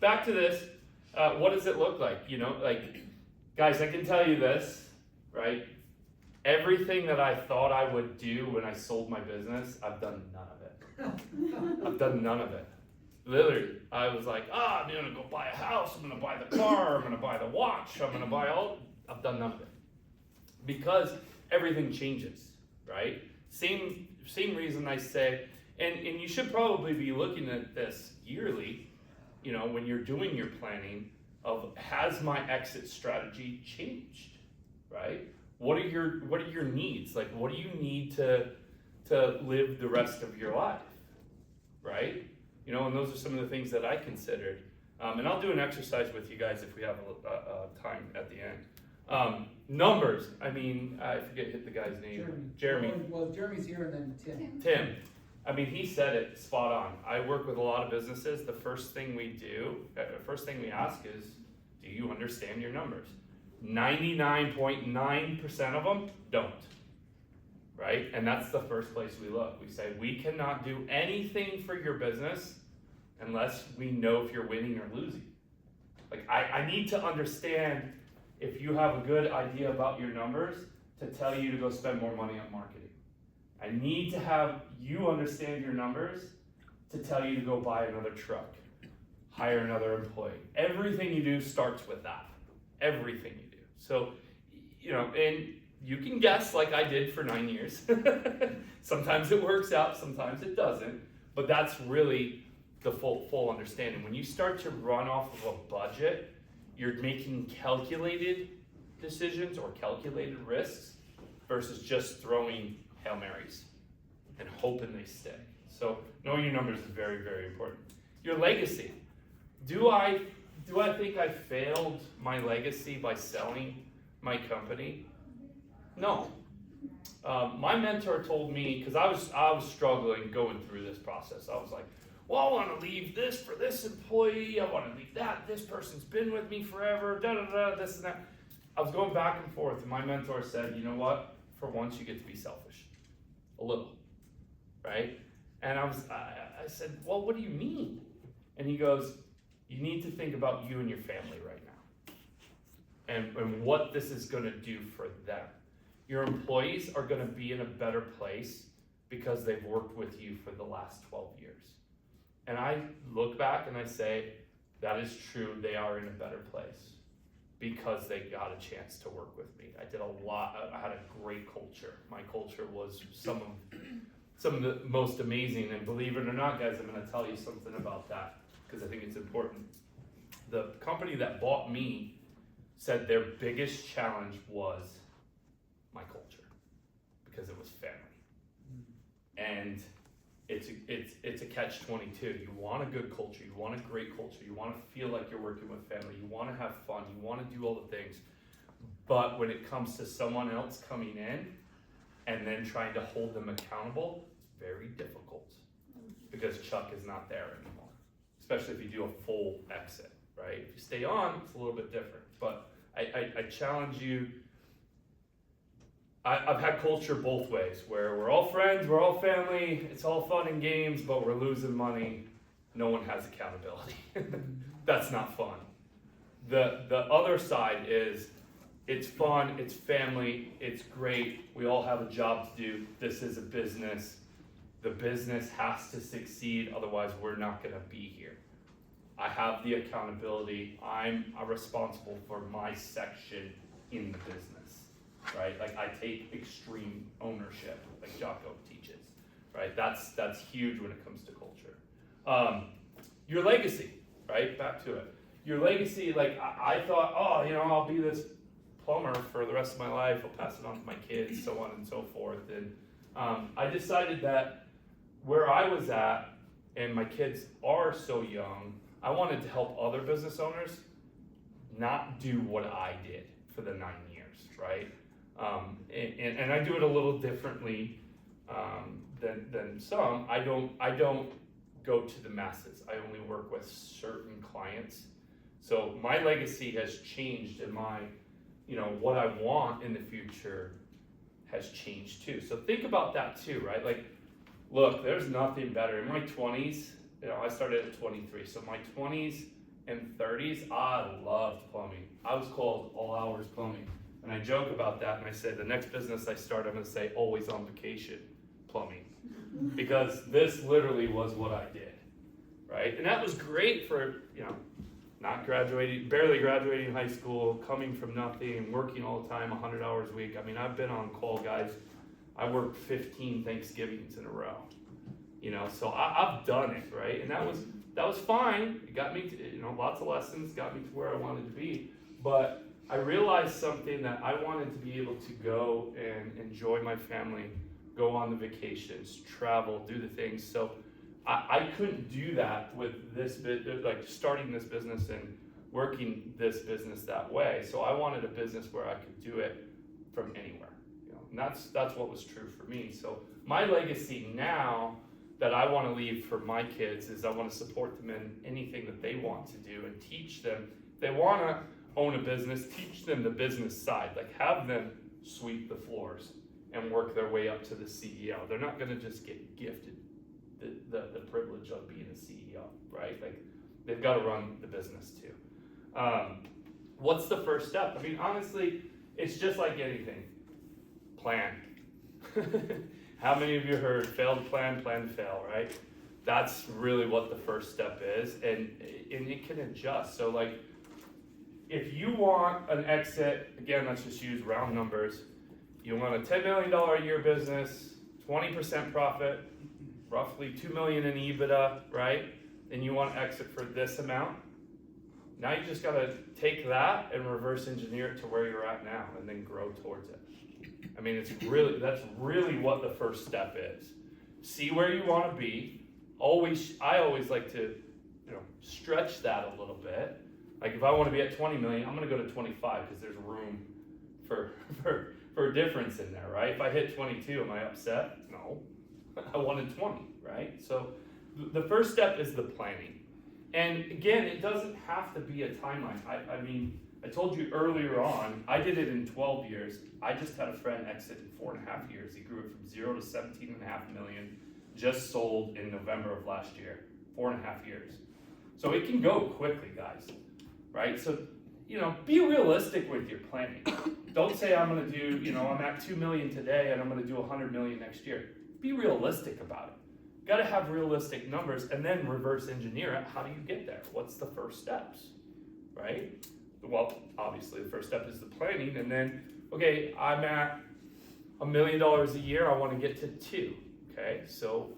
back to this, what does it look like? You know, like guys, I can tell you this, right? Everything that I thought I would do when I sold my business, I've done none of it. I've done none of it. Literally, I was like, I'm gonna go buy a house, I'm gonna buy the car, I'm gonna buy the watch, I'm gonna buy I've done none of it. Because everything changes, right? Same reason I say, and you should probably be looking at this yearly, you know, when you're doing your planning of, has my exit strategy changed, right? What are your needs? Like, what do you need to live the rest of your life, right? You know, and those are some of the things that I considered. And I'll do an exercise with you guys if we have time at the end. Numbers, I mean, I forget the guy's name. Jeremy. Well, Jeremy's here and then Tim. I mean, he said it spot on. I work with a lot of businesses. The first thing we ask is, do you understand your numbers? 99.9% of them don't. Right? And that's the first place we look. We say, we cannot do anything for your business unless we know if you're winning or losing. Like, I need to understand if you have a good idea about your numbers to tell you to go spend more money on marketing. I need to have you understand your numbers to tell you to go buy another truck, hire another employee. Everything you do starts with that. Everything you do. So, you know, and you can guess like I did for 9 years. Sometimes it works out, sometimes it doesn't, but that's really the full understanding. When you start to run off of a budget, you're making calculated decisions or calculated risks versus just throwing Hail Marys and hoping they stick. So knowing your numbers is very, very important. Your legacy. Do I think I failed my legacy by selling my company? No. My mentor told me, because I was struggling going through this process. I was like, well, I want to leave this for this employee. I want to leave that. This person's been with me forever. This and that. I was going back and forth. And my mentor said, you know what? For once, you get to be selfish. A little. Right? And I said, well, what do you mean? And he goes, you need to think about you and your family right now. And what this is gonna do for them. Your employees are gonna be in a better place because they've worked with you for the last 12 years. And I look back and I say, that is true, they are in a better place because they got a chance to work with me. I did a lot, I had a great culture. My culture was some of the most amazing, and believe it or not, guys, I'm gonna tell you something about that because I think it's important. The company that bought me said their biggest challenge was my culture because it was family. And it's a catch-22. You want a good culture, you want a great culture, you want to feel like you're working with family, you want to have fun, you want to do all the things. But when it comes to someone else coming in and then trying to hold them accountable, it's very difficult because Chuck is not there anymore, especially if you do a full exit, right? If you stay on, it's a little bit different. But I challenge you. I've had culture both ways, where we're all friends, we're all family, it's all fun and games, but we're losing money, no one has accountability. That's not fun. The other side is, it's fun, it's family, it's great, we all have a job to do, this is a business, the business has to succeed, otherwise we're not gonna be here. I have the accountability, I'm responsible for my section in the business. Right, like I take extreme ownership, like Jocko teaches. Right, that's huge when it comes to culture. Your legacy, right? Back to it. Your legacy, like I thought, oh, I'll be this plumber for the rest of my life. I'll pass it on to my kids, so on and so forth. And I decided that where I was at, and my kids are so young, I wanted to help other business owners not do what I did for the 9 years, right? And I do it a little differently than some. I don't go to the masses. I only work with certain clients. So my legacy has changed, and my, what I want in the future has changed too. So think about that too, right? Like, look, there's nothing better. In my 20s, I started at 23. So my 20s and 30s, I loved plumbing. I was called all hours plumbing. And I joke about that, and I say the next business I start, I'm going to say always on vacation plumbing, because this literally was what I did, right? And that was great for not graduating, barely graduating high school, coming from nothing, working all the time, 100 hours a week. I mean, I've been on call, guys. I worked 15 Thanksgivings in a row, So I've done it, right? And that was fine. It got me to, lots of lessons, got me to where I wanted to be, but I realized something, that I wanted to be able to go and enjoy my family, go on the vacations, travel, do the things. So I couldn't do that with this like starting this business and working this business that way. So I wanted a business where I could do it from anywhere. And that's what was true for me. So my legacy now that I want to leave for my kids is I want to support them in anything that they want to do and teach them. If they want to own a business, teach them the business side, like have them sweep the floors and work their way up to the CEO. They're not going to just get gifted the privilege of being a CEO, right? Like they've got to run the business too. What's the first step? I mean, honestly, it's just like anything. Plan. How many of you heard fail to plan, plan to fail, right? That's really what the first step is, and it can adjust. So like, if you want an exit, again, let's just use round numbers. You want a $10 million a year business, 20% profit, roughly $2 million in EBITDA, right? And you want to exit for this amount. Now you just got to take that and reverse engineer it to where you're at now, and then grow towards it. I mean, that's really what the first step is. See where you want to be. I always like to, stretch that a little bit. Like if I want to be at 20 million, I'm going to go to 25 because there's room for a difference in there, right? If I hit 22, am I upset? No, I wanted 20, right? So the first step is the planning. And again, it doesn't have to be a timeline. I mean, I told you earlier on, I did it in 12 years. I just had a friend exit in 4.5 years. He grew it from 0 to 17.5 million, just sold in November of last year, 4.5 years. So it can go quickly, guys, right? So, be realistic with your planning. Don't say I'm gonna do, I'm at 2 million today and I'm gonna do 100 million next year. Be realistic about it. Gotta have realistic numbers and then reverse engineer it. How do you get there? What's the first steps, right? Well, obviously the first step is the planning, and then, okay, I'm at $1 million a year, I wanna get to 2, okay? So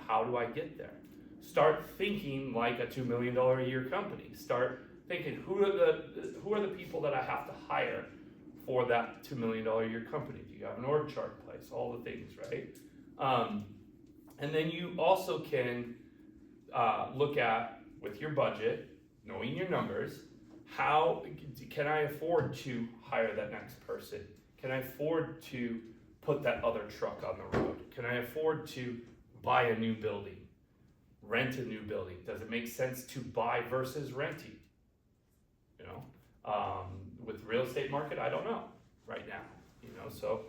how do I get there? Start thinking like a $2 million a year company. Start thinking, who are the people that I have to hire for that $2 million a year company? Do you have an org chart in place? All the things, right? And then you also can look at, with your budget, knowing your numbers, how can I afford to hire that next person? Can I afford to put that other truck on the road? Can I afford to buy a new building? Rent a new building? Does it make sense to buy versus renting? With real estate market, I don't know right now, so,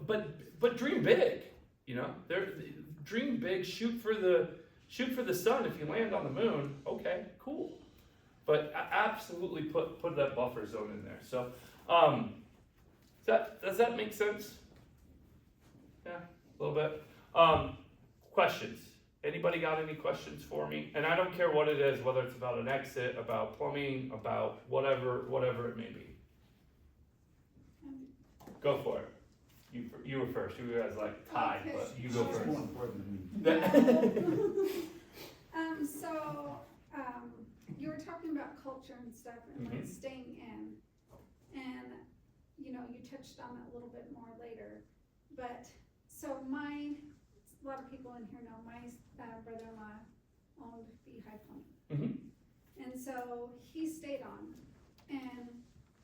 but dream big, dream big, shoot for the sun. If you land on the moon, okay, cool. But absolutely put that buffer zone in there. So, does that make sense? Yeah, a little bit. Questions? Anybody got any questions for me? And I don't care what it is, whether it's about an exit, about plumbing, about whatever it may be. Go for it. You were first. You guys like tied, Okay. but you go It's first. more important than me. You were talking about culture and stuff and like Mhm. staying in. And, you touched on it a little bit more later. But, so a lot of people in here know my brother-in-law owned Beehive Plumbing. Mhm. And so he stayed on,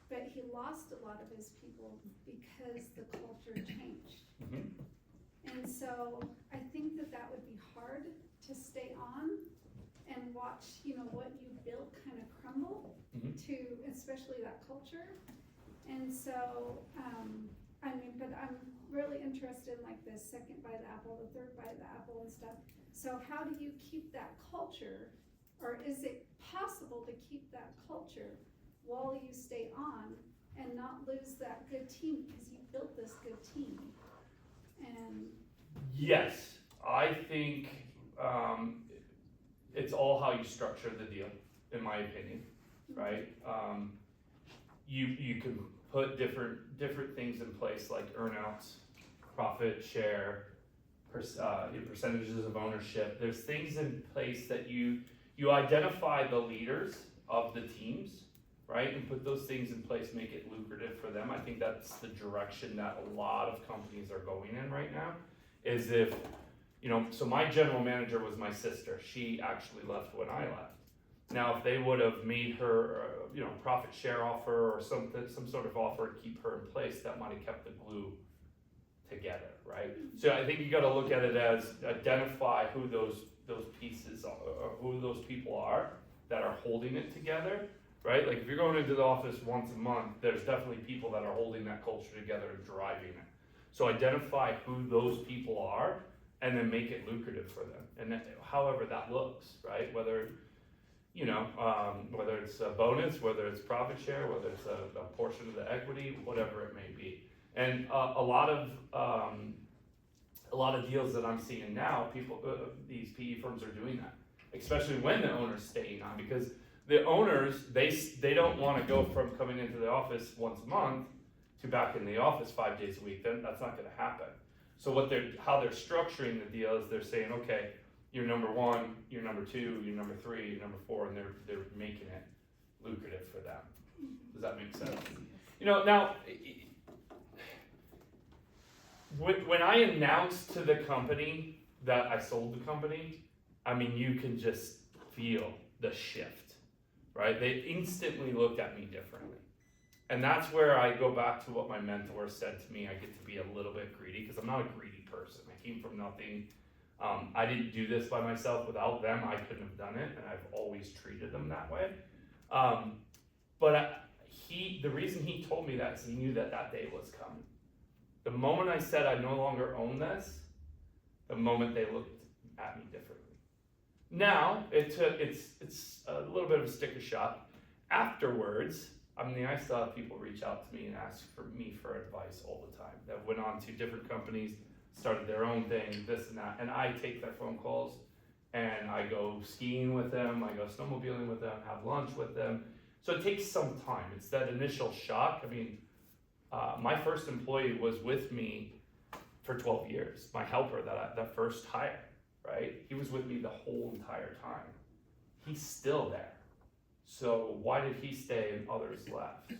but he lost a lot of his people because the culture changed. Mhm. And so I think that would be hard to stay on and watch, what you built kind of crumble Mhm. to, especially that culture. And so, but I'm really interested in like the second bite of the apple, the third bite of the apple and stuff. So how do you keep that culture, or is it possible to keep that culture while you stay on and not lose that good team, because you built this good team? And Yes, I think it's all how you structure the deal, in my opinion, right? You can put different things in place like earnouts, profit share, percentages of ownership. There's things in place that you identify the leaders of the teams, right? And put those things in place, make it lucrative for them. I think that's the direction that a lot of companies are going in right now. Is if, so my general manager was my sister. She actually left when I left. Now, if they would have made her, profit share offer or some sort of offer to keep her in place, that might have kept the glue together, right? So I think you got to look at it as identify who those pieces are, or who those people are that are holding it together, right? Like if you're going into the office once a month, there's definitely people that are holding that culture together and driving it. So identify who those people are and then make it lucrative for them. And then, however that looks, right? Whether it's a bonus, whether it's profit share, whether it's a portion of the equity, whatever it may be. And a lot of deals that I'm seeing now, these PE firms are doing that, especially when the owner's staying on, because the owners, they don't want to go from coming into the office once a month to back in the office 5 days a week. Then that's not going to happen. So how they're structuring the deal is they're saying, okay, you're number 1, you're number 2, you're number 3, you're number 4, and they're making it lucrative for them. Does that make sense? Now, when I announced to the company that I sold the company, I mean, you can just feel the shift, right? They instantly looked at me differently. And that's where I go back to what my mentor said to me. I get to be a little bit greedy because I'm not a greedy person. I came from nothing. I didn't do this by myself. Without them, I couldn't have done it, and I've always treated them that way. But the reason he told me that is he knew that day was coming. The moment I said I no longer own this, the moment they looked at me differently. Now, it's a little bit of a sticker shock. Afterwards, I mean, I still have people reach out to me and ask for me for advice all the time that went on to different companies, started their own thing, this and that, and I take their phone calls and I go skiing with them, I go snowmobiling with them, have lunch with them. So it takes some time. It's that initial shock. I mean, my first employee was with me for 12 years. My helper, that first hire, right? He was with me the whole entire time. He's still there. So why did he stay and others left?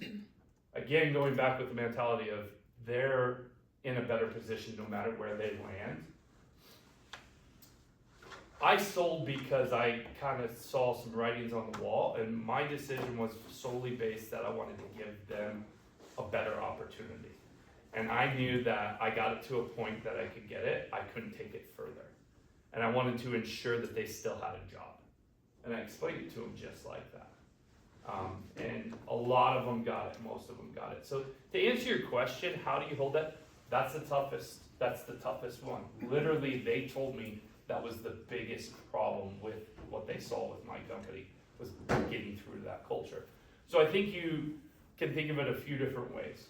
Again, going back with the mentality of they're in a better position no matter where they land. I sold because I kind of saw some writings on the wall, and my decision was solely based that I wanted to give them a better opportunity. And I knew that I got it to a point that I could get it, I couldn't take it further. And I wanted to ensure that they still had a job. And I explained it to them just like that. And a lot of them got it, most of them got it. So to answer your question, how do you hold that? That's the toughest one. Literally, they told me that was the biggest problem with what they saw with my company, was getting through to that culture. So I think you can think of it a few different ways.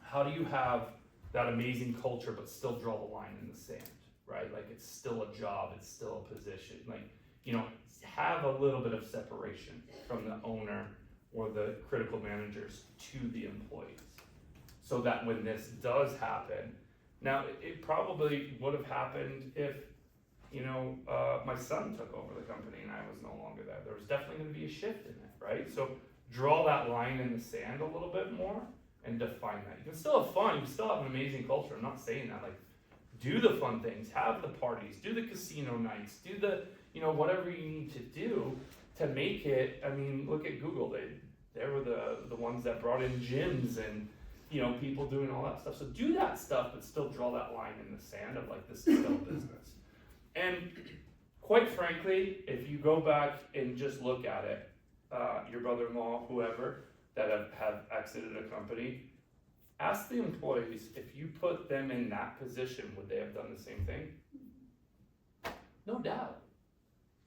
How do you have that amazing culture but still draw the line in the sand, right? Like it's still a job, it's still a position. Like, you know, have a little bit of separation from the owner or the critical managers to the employees. So that when this does happen, now it probably would have happened if, you know, my son took over the company and I was no longer there. There was definitely going to be a shift in it, right? So draw that line in the sand a little bit more and define that. You can still have fun, you can still have an amazing culture. I'm not saying that. Like, do the fun things, have the parties, do the casino nights, do the, you know, whatever you need to do to make it. I mean, look at Google. They were the ones that brought in gyms and, you know, people doing all that stuff. So do that stuff, but still draw that line in the sand of like, this is still business. And quite frankly, if you go back and just look at it, your brother-in-law, whoever, that have exited a company, ask the employees, if you put them in that position, would they have done the same thing? No doubt.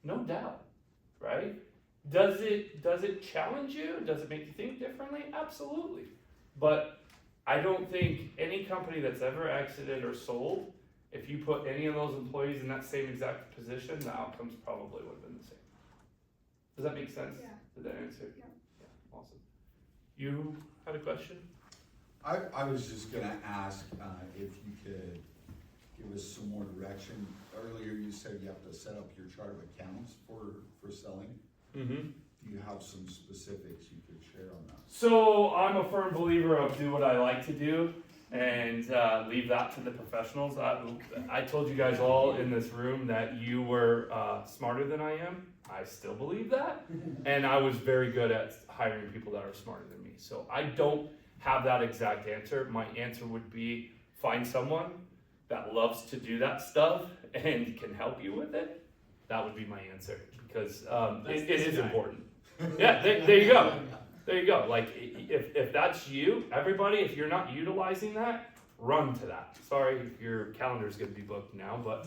No doubt, right? Does it challenge you? Does it make you think differently? Absolutely. But I don't think any company that's ever exited or sold, if you put any of those employees in that same exact position, the outcomes probably would have been the same. Does that make sense? Yeah. Did that answer? Yeah. Awesome. You had a question? I was just gonna ask, if you could give us some more direction. Earlier you said you have to set up your chart of accounts for selling. Mm-hmm. Do you have some specifics you could share on that? So I'm a firm believer of do what I like to do and leave that to the professionals. I told you guys all in this room that you were smarter than I am. I still believe that. And I was very good at hiring people that are smarter than me. So I don't have that exact answer. My answer would be find someone that loves to do that stuff and can help you with it. That would be my answer, because it is important. Yeah, there you go. There you go. Like, if that's you, everybody, if you're not utilizing that, run to that. Sorry if your calendar's gonna be booked now, but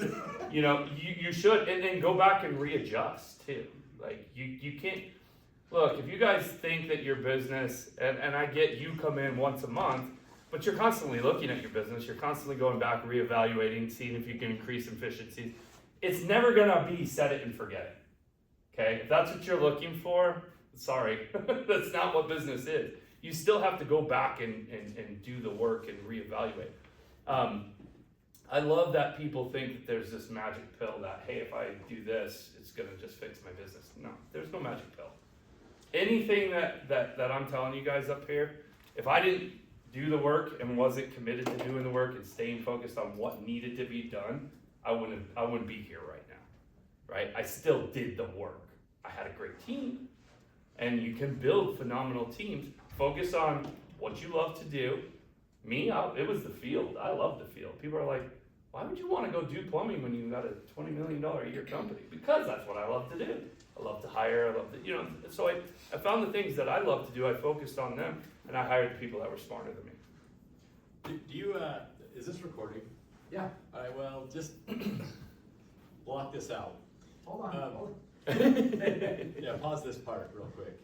you know, you should, and then go back and readjust too. Like, you can't, look, if you guys think that your business, and I get you come in once a month, but you're constantly looking at your business, you're constantly going back, reevaluating, seeing if you can increase efficiencies. It's never gonna be set it and forget it. Okay, if that's what you're looking for, sorry, that's not what business is. You still have to go back and do the work and reevaluate. I love that people think that there's this magic pill that, hey, if I do this, it's gonna just fix my business. No, there's no magic pill. Anything that I'm telling you guys up here, if I didn't do the work and wasn't committed to doing the work and staying focused on what needed to be done, I wouldn't be here right now, right? I still did the work. I had a great team, and you can build phenomenal teams. Focus on what you love to do. Me, it was the field. I love the field. People are like, why would you want to go do plumbing when you got a $20 million a year company? Because that's what I love to do. I love to hire, I love to, you know, so I found the things that I love to do, I focused on them, and I hired the people that were smarter than me. Do you, is this recording? Yeah, Alright, well, just block this out. hold on, Um, hold Yeah, pause this part real quick.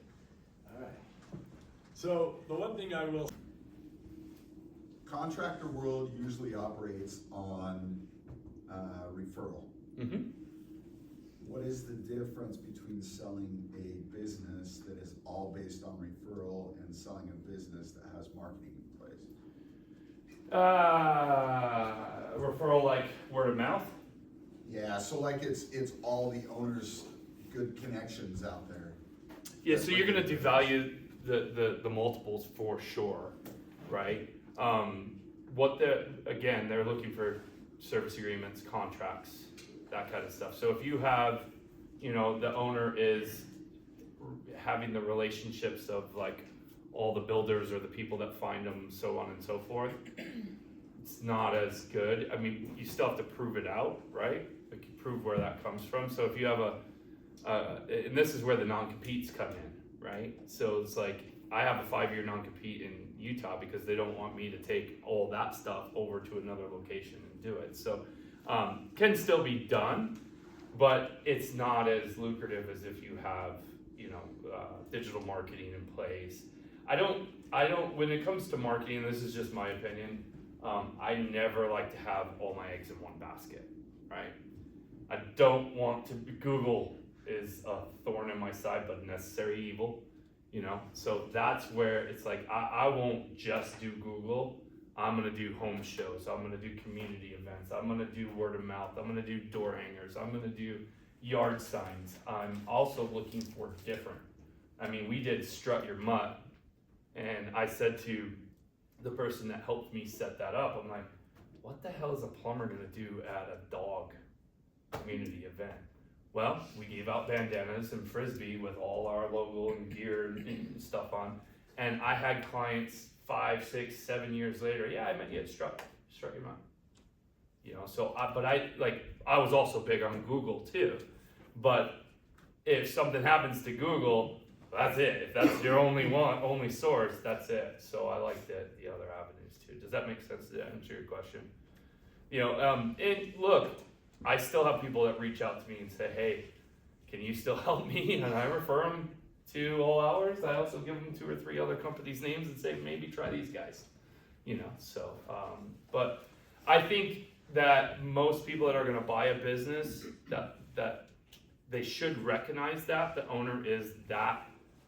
Alright. So, the one thing I will, Contractor world usually operates on, referral. Mm-hmm. What is the difference between selling a business that is all based on referral and selling a business that has marketing in place? Referral like word of mouth? Yeah, so like it's all the owner's good connections out there. Yeah, so you're gonna devalue the multiples for sure, right? What they're looking for service agreements, contracts, that kind of stuff. So if you have, the owner is having the relationships of like all the builders or the people that find them, so on and so forth, it's not as good. I mean, you still have to prove it out, right? Like you prove where that comes from. So if you have and this is where the non-competes come in, right? So it's like, I have a 5-year non-compete in Utah because they don't want me to take all that stuff over to another location and do it. So, can still be done, but it's not as lucrative as if you have, digital marketing in place. I don't, when it comes to marketing, this is just my opinion, I never like to have all my eggs in one basket, right? I don't want to, Google is a thorn in my side, but necessary evil, so that's where it's like, I won't just do Google. I'm gonna do home shows, I'm gonna do community events, I'm gonna do word of mouth, I'm gonna do door hangers, I'm gonna do yard signs. I'm also looking for different. I mean, we did Strut Your Mutt, and I said to the person that helped me set that up, I'm like, what the hell is a plumber gonna do at a dog community event? Well, we gave out bandanas and frisbee with all our logo and gear and stuff on, and I had clients 5, 6, 7 years later. Yeah, I met you at Strut Your Mutt. So I was also big on Google too, but if something happens to Google, that's it. If that's your only source, that's it. So I like the other avenues too. Does that make sense to answer your question? And look, I still have people that reach out to me and say, hey, can you still help me? And I refer them to All Hours. I also give them 2 or 3 other companies' names and say, maybe try these guys. But I think that most people that are gonna buy a business, that they should recognize that the owner is that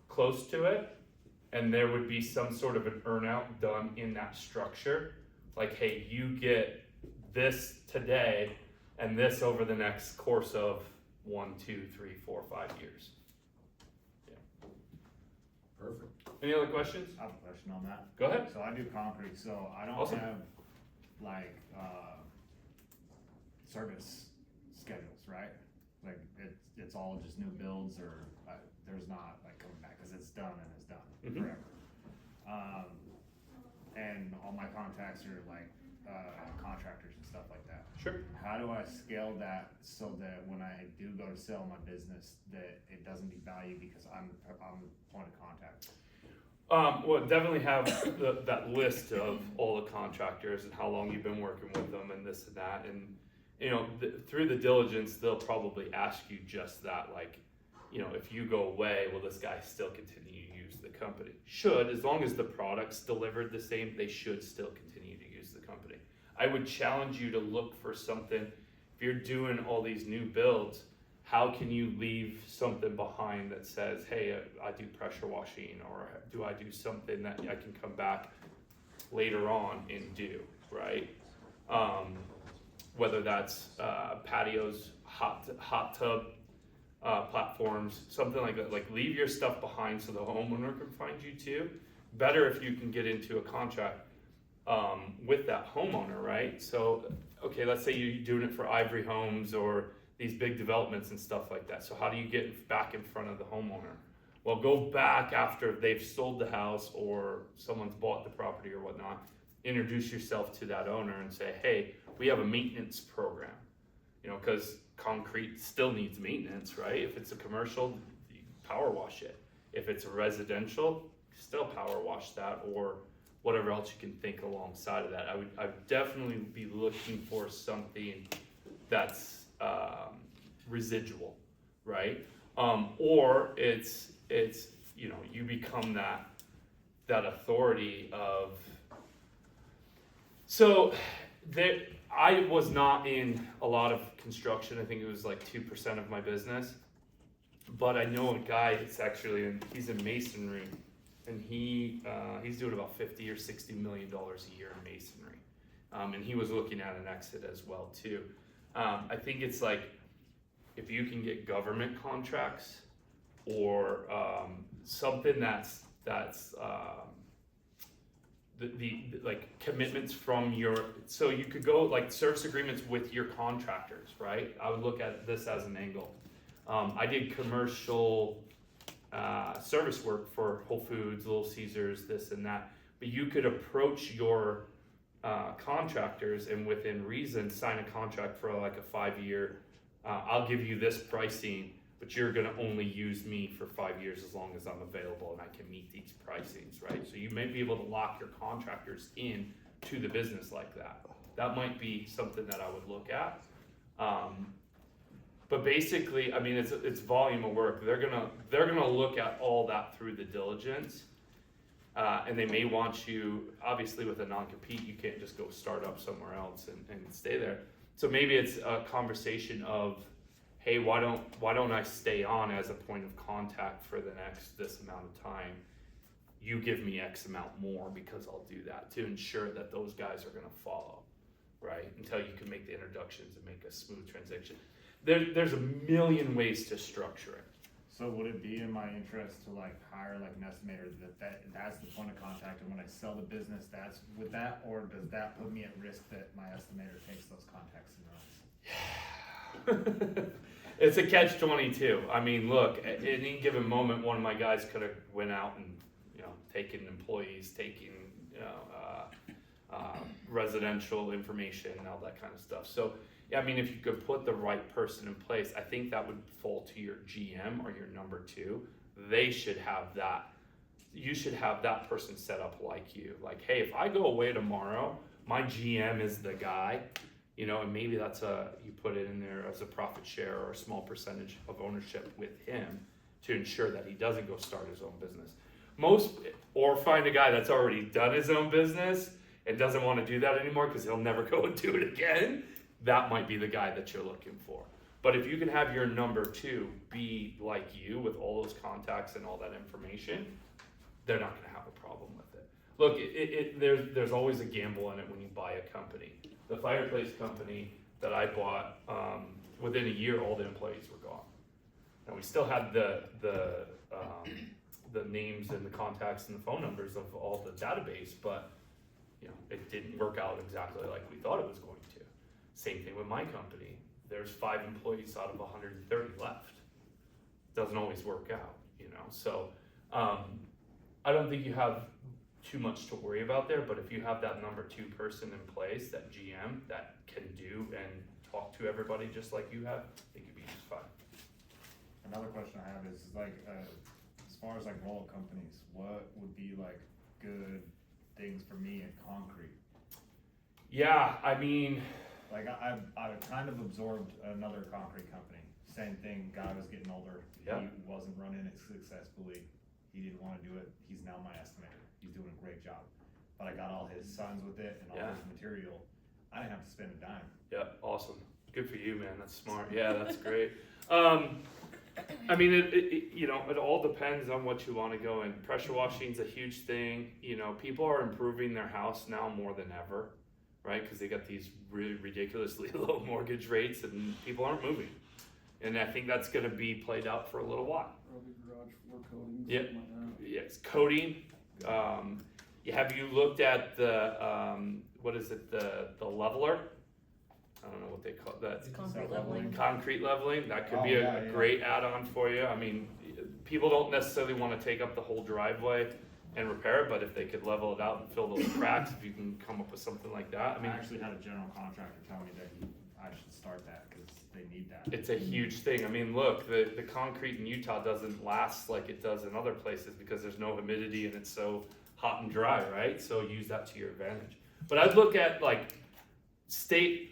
close to it, and there would be some sort of an earn-out done in that structure. Like, hey, you get this today, and this over the next course of 1, 2, 3, 4, 5 years. Perfect. Any other questions? I have a question on that. Go ahead. So I do concrete, so I don't Awesome. have like, service schedules, right? Like it's all just new builds or, there's not like coming back, cause it's done and it's done Mhm. forever. And all my contacts are like, contractors and stuff like that. Sure. How do I scale that so that when I do go to sell my business, that it doesn't devalue because I'm point of contact? Well, definitely have that list of all the contractors and how long you've been working with them and this and that. And, through the diligence, they'll probably ask you just that, like, if you go away, will this guy still continue to use the company? Should, as long as the product's delivered the same, they should still continue to use the company. I would challenge you to look for something, if you're doing all these new builds, how can you leave something behind that says, hey, I do pressure washing, or do I do something that I can come back later on and do, right? Whether that's patios, hot tub platforms, something like that. Like, leave your stuff behind so the homeowner can find you too. Better if you can get into a contract with that homeowner, right? So, okay, let's say you're doing it for Ivory Homes or these big developments and stuff like that. So how do you get back in front of the homeowner? Well, go back after they've sold the house or someone's bought the property or whatnot. Introduce yourself to that owner and say, hey, we have a maintenance program. Because concrete still needs maintenance, right? If it's a commercial, you power wash it. If it's a residential, still power wash that or whatever else you can think alongside of that. I'd definitely be looking for something that's residual, right? Or it's you know, you become that authority of. So there, I was not in a lot of construction. I think it was like 2% of my business. But I know a guy that's actually he's in masonry, and he's doing about $50 or $60 million a year in masonry, and he was looking at an exit as well too. I think it's like if you can get government contracts or something that's the like commitments from your, so you could go like service agreements with your contractors, right? I would look at this as an angle. I did commercial service work for Whole Foods, Little Caesars, this and that. But you could approach your contractors and within reason sign a contract for like a 5-year. I'll give you this pricing, but you're gonna only use me for 5 years as long as I'm available and I can meet these pricings, right? So you may be able to lock your contractors in to the business like that. That might be something that I would look at. But basically, I mean, it's volume of work. They're gonna look at all that through the diligence, and they may want you. Obviously, with a non-compete, you can't just go start up somewhere else and stay there. So maybe it's a conversation of, hey, why don't I stay on as a point of contact for the next this amount of time? You give me X amount more because I'll do that to ensure that those guys are gonna follow, right? Until you can make the introductions and make a smooth transition. There's a million ways to structure it. So would it be in my interest to like hire like an estimator that's the point of contact, and when I sell the business, that's with that, or does that put me at risk that my estimator takes those contacts and runs? It's a catch-22. I mean, look, at any given moment, one of my guys could have went out and, you know, taken employees, taking, you know, residential information and all that kind of stuff. So, yeah, I mean, if you could put the right person in place, I think that would fall to your GM or your number 2. They should have that. You should have that person set up like you. Like, hey, if I go away tomorrow, my GM is the guy. You know, and maybe that's you put it in there as a profit share or a small percentage of ownership with him to ensure that he doesn't go start his own business. Or find a guy that's already done his own business and doesn't want to do that anymore because he'll never go and do it again. That might be the guy that you're looking for. But if you can have your number 2 be like you with all those contacts and all that information, they're not going to have a problem with it. Look, there's always a gamble in it when you buy a company. The fireplace company that I bought, within a year, all the employees were gone. And we still had the names and the contacts and the phone numbers of all the database, but you know, it didn't work out exactly like we thought it was going to. Same thing with my company. There's 5 employees out of 130 left. Doesn't always work out, you know. So I don't think you have too much to worry about there, but if you have that number 2 person in place, that GM that can do and talk to everybody just like you have, I think you'd be just fine. Another question I have is like, as far as like roll-up companies, what would be like good things for me in concrete? Yeah, I mean, Like I've kind of absorbed another concrete company. Same thing, guy was getting older. Yeah. He wasn't running it successfully. He didn't want to do it. He's now my estimator. He's doing a great job. But I got all his sons with it and all Yeah. his material. I didn't have to spend a dime. yeah, awesome. Good for you, man. That's smart. Yeah, that's great. I mean, you know, it all depends on what you want to go in. Pressure washing's a huge thing. You know, people are improving their house now more than ever, right? Because they got these really ridiculously low mortgage rates and people aren't moving. And I think that's going to be played out for a little while. Probably garage floor coating, Yep. something like that. Yes, coating. Have you looked at the what is it, the leveler? I don't know what they call that. Concrete leveling. Concrete leveling. That could Oh, be yeah, a yeah. great add-on for you. I mean, people don't necessarily want to take up the whole driveway and repair it, but if they could level it out and fill those cracks, if you can come up with something like that. I mean, I actually had a general contractor tell me that I should start that because they need that. it's a huge thing. I mean, look, the concrete in Utah doesn't last like it does in other places because there's no humidity and it's so hot and dry, right? So use that to your advantage. But I'd look at like stay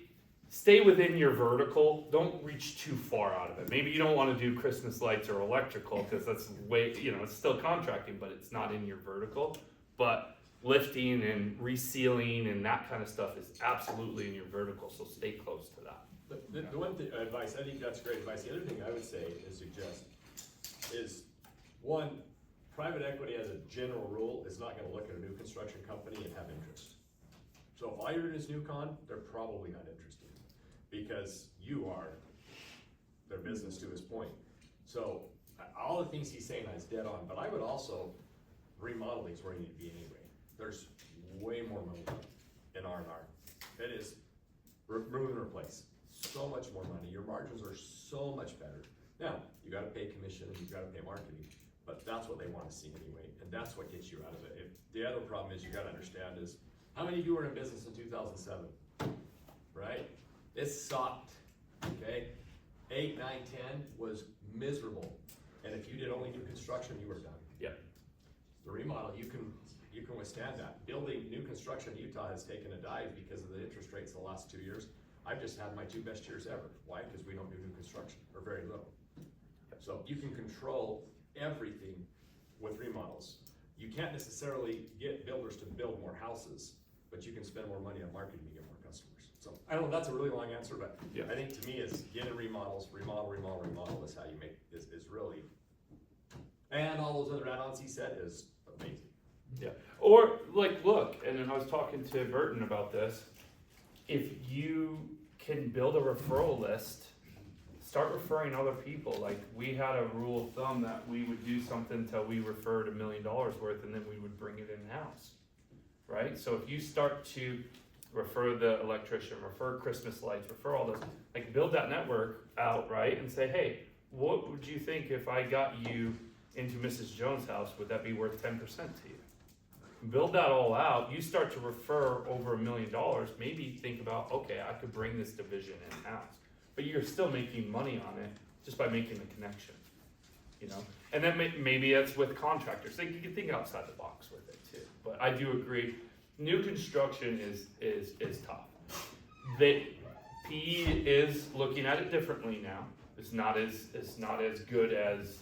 within your vertical. Don't reach too far out of it. Maybe you don't want to do Christmas lights or electrical because that's way, it's still contracting, but it's not in your vertical. But lifting and resealing and that kind of stuff is absolutely in your vertical, so stay close to that. The one thing, advice, I think that's great advice. The other thing I would say and suggest is, one, private equity as a general rule is not gonna look at a new construction company and have interest. So if all you're in is NewCon, they're probably not interested, because you are their business to his point. So all the things he's saying is dead on, but I would also, remodeling is where you need to be anyway. There's way more money in R&R. It is remove and replace. So much more money. Your margins are so much better. Now, you gotta pay commission and you gotta pay marketing, but that's what they wanna see anyway, and that's what gets you out of it. The other problem is you gotta understand is, how many of you were in business in 2007? Right? It sucked, okay? 8, 9, 10 was miserable, and if you did only new construction, you were done. Yep. The remodel, you can withstand that. Building new construction in Utah has taken a dive because of the interest rates the last 2 years. I've just had my 2 best years ever. Why? Because we don't do new construction, or very little. So you can control everything with remodels. You can't necessarily get builders to build more houses, but you can spend more money on marketing to get more customers. So I don't know, that's a really long answer, but Yeah. I think to me is get in remodels, remodel is how you make, is really, and all those other add-ons he said is amazing. Yeah. Or like, look, and then I was talking to Burton about this. If you can build a referral list, start referring other people. Like we had a rule of thumb that we would do something till we referred $1 million worth, and then we would bring it in house, right? So if you start to refer the electrician, refer Christmas lights, refer all those, like build that network out, right? And say, hey, what would you think if I got you into Mrs. Jones' house? Would that be worth 10% to you? Build that all out. You start to refer over $1 million. Maybe think about, okay, I could bring this division in house, but you're still making money on it just by making the connection, And then maybe that's with contractors. Like you can think outside the box with it too. But I do agree, new construction is tough. PE is looking at it differently now. It's not as good as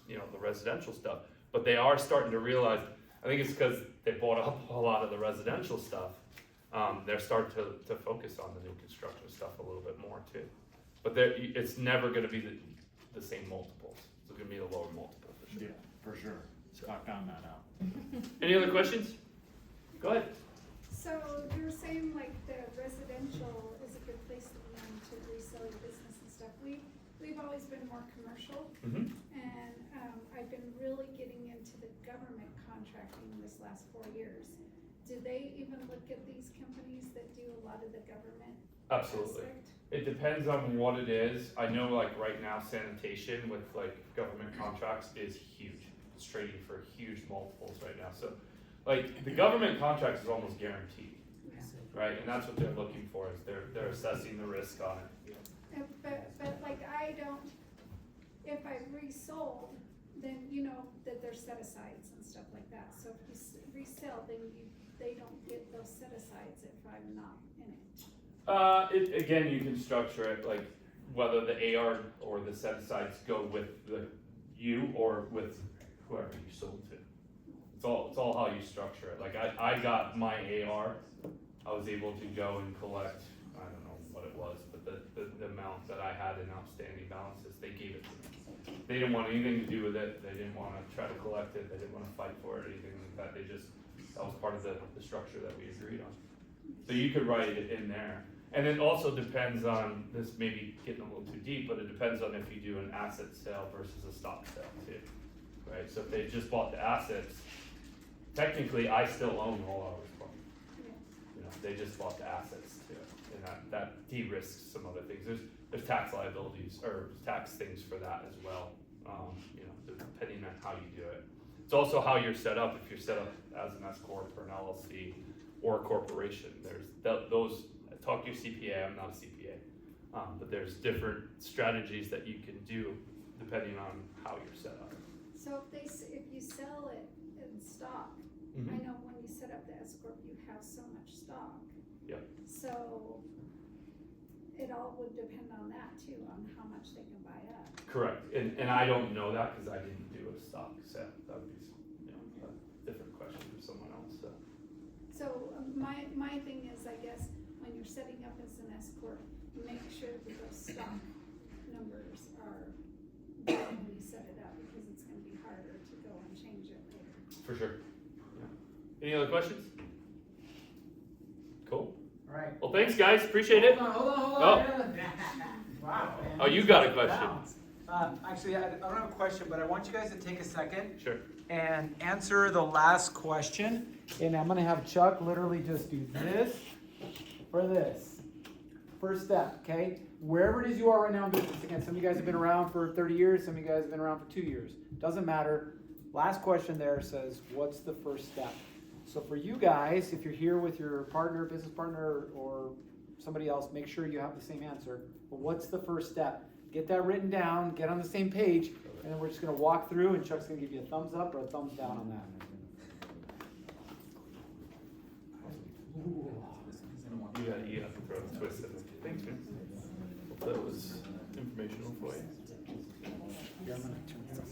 the residential stuff, but they are starting to realize. I think it's because they bought up a lot of the residential stuff. They're starting to focus on the new construction stuff a little bit more too. But it's never going to be the same multiples. It's going to be a lower multiple for sure. Yeah, for sure. I found that out. Any other questions? Go ahead. So you're saying like the residential is a good place to be in to resell your business and stuff. We've always been more commercial, Mm-hmm. and I've been really getting into the government contracting this last 4 years. Do they even look at these companies that do a lot of the government Absolutely. aspect? It depends on what it is. I know like right now sanitation with like government contracts is huge. It's trading for huge multiples right now. So like the government contracts is almost guaranteed, right? And that's what they're looking for is they're assessing the risk on it. But like if I resold, then that there's set-asides and stuff like that. So if you resell, then they don't get those set-asides if I'm not in it. Again, you can structure it like whether the AR or the set-asides go with you or with whoever you sold to. It's all how you structure it. Like I got my AR, I was able to go and collect, I don't know what it was, but the amount that I had in outstanding balances, they gave it to me. They didn't want anything to do with it. They didn't want to try to collect it. They didn't want to fight for it or anything like that. That was part of the structure that we agreed on. So you could write it in there. And it also depends on, this may be getting a little too deep, but it depends on if you do an asset sale versus a stock sale too, right? So if they just bought the assets, technically I still own all ours. They just bought the assets too, and that de-risks some other things. There's tax liabilities or tax things for that as well, depending on how you do it. It's also how you're set up. If you're set up as an S corp or an LLC or a corporation, there's those. Talk to your CPA. I'm not a CPA, but there's different strategies that you can do depending on how you're set up. So if you sell it in stock, Mhm. I know when you set up the S Corp, you have so much stock. Yep. So it all would depend on that too, on how much they can buy up. Correct, and I don't know that because I didn't do a stock set, that would be, you know, a different question for someone else, so. So my thing is, I guess, when you're setting up as an S Corp, make sure that those stock numbers are there when you set it up, because it's gonna be harder to go and change it later. For sure. Yeah. Any other questions? Cool. Alright. Well, thanks, guys, appreciate it. Hold on. Oh. Wow, man. Oh, you got a question. Balance. Actually, I don't have a question, but I want you guys to take a second Sure. and answer the last question. And I'm gonna have Chuck literally just do this or this. First step, okay? Wherever it is you are right now in business, again, some of you guys have been around for 30 years, some of you guys have been around for 2 years. Doesn't matter. Last question there says, what's the first step? So for you guys, if you're here with your partner, business partner, or somebody else, make sure you have the same answer. But what's the first step? Get that written down, get on the same page, and then we're just gonna walk through and Chuck's gonna give you a thumbs up or a thumbs down on that. You have to throw a twist in it. Thanks, Vince. Hope that was informational for you. Yeah, I'm gonna turn this off.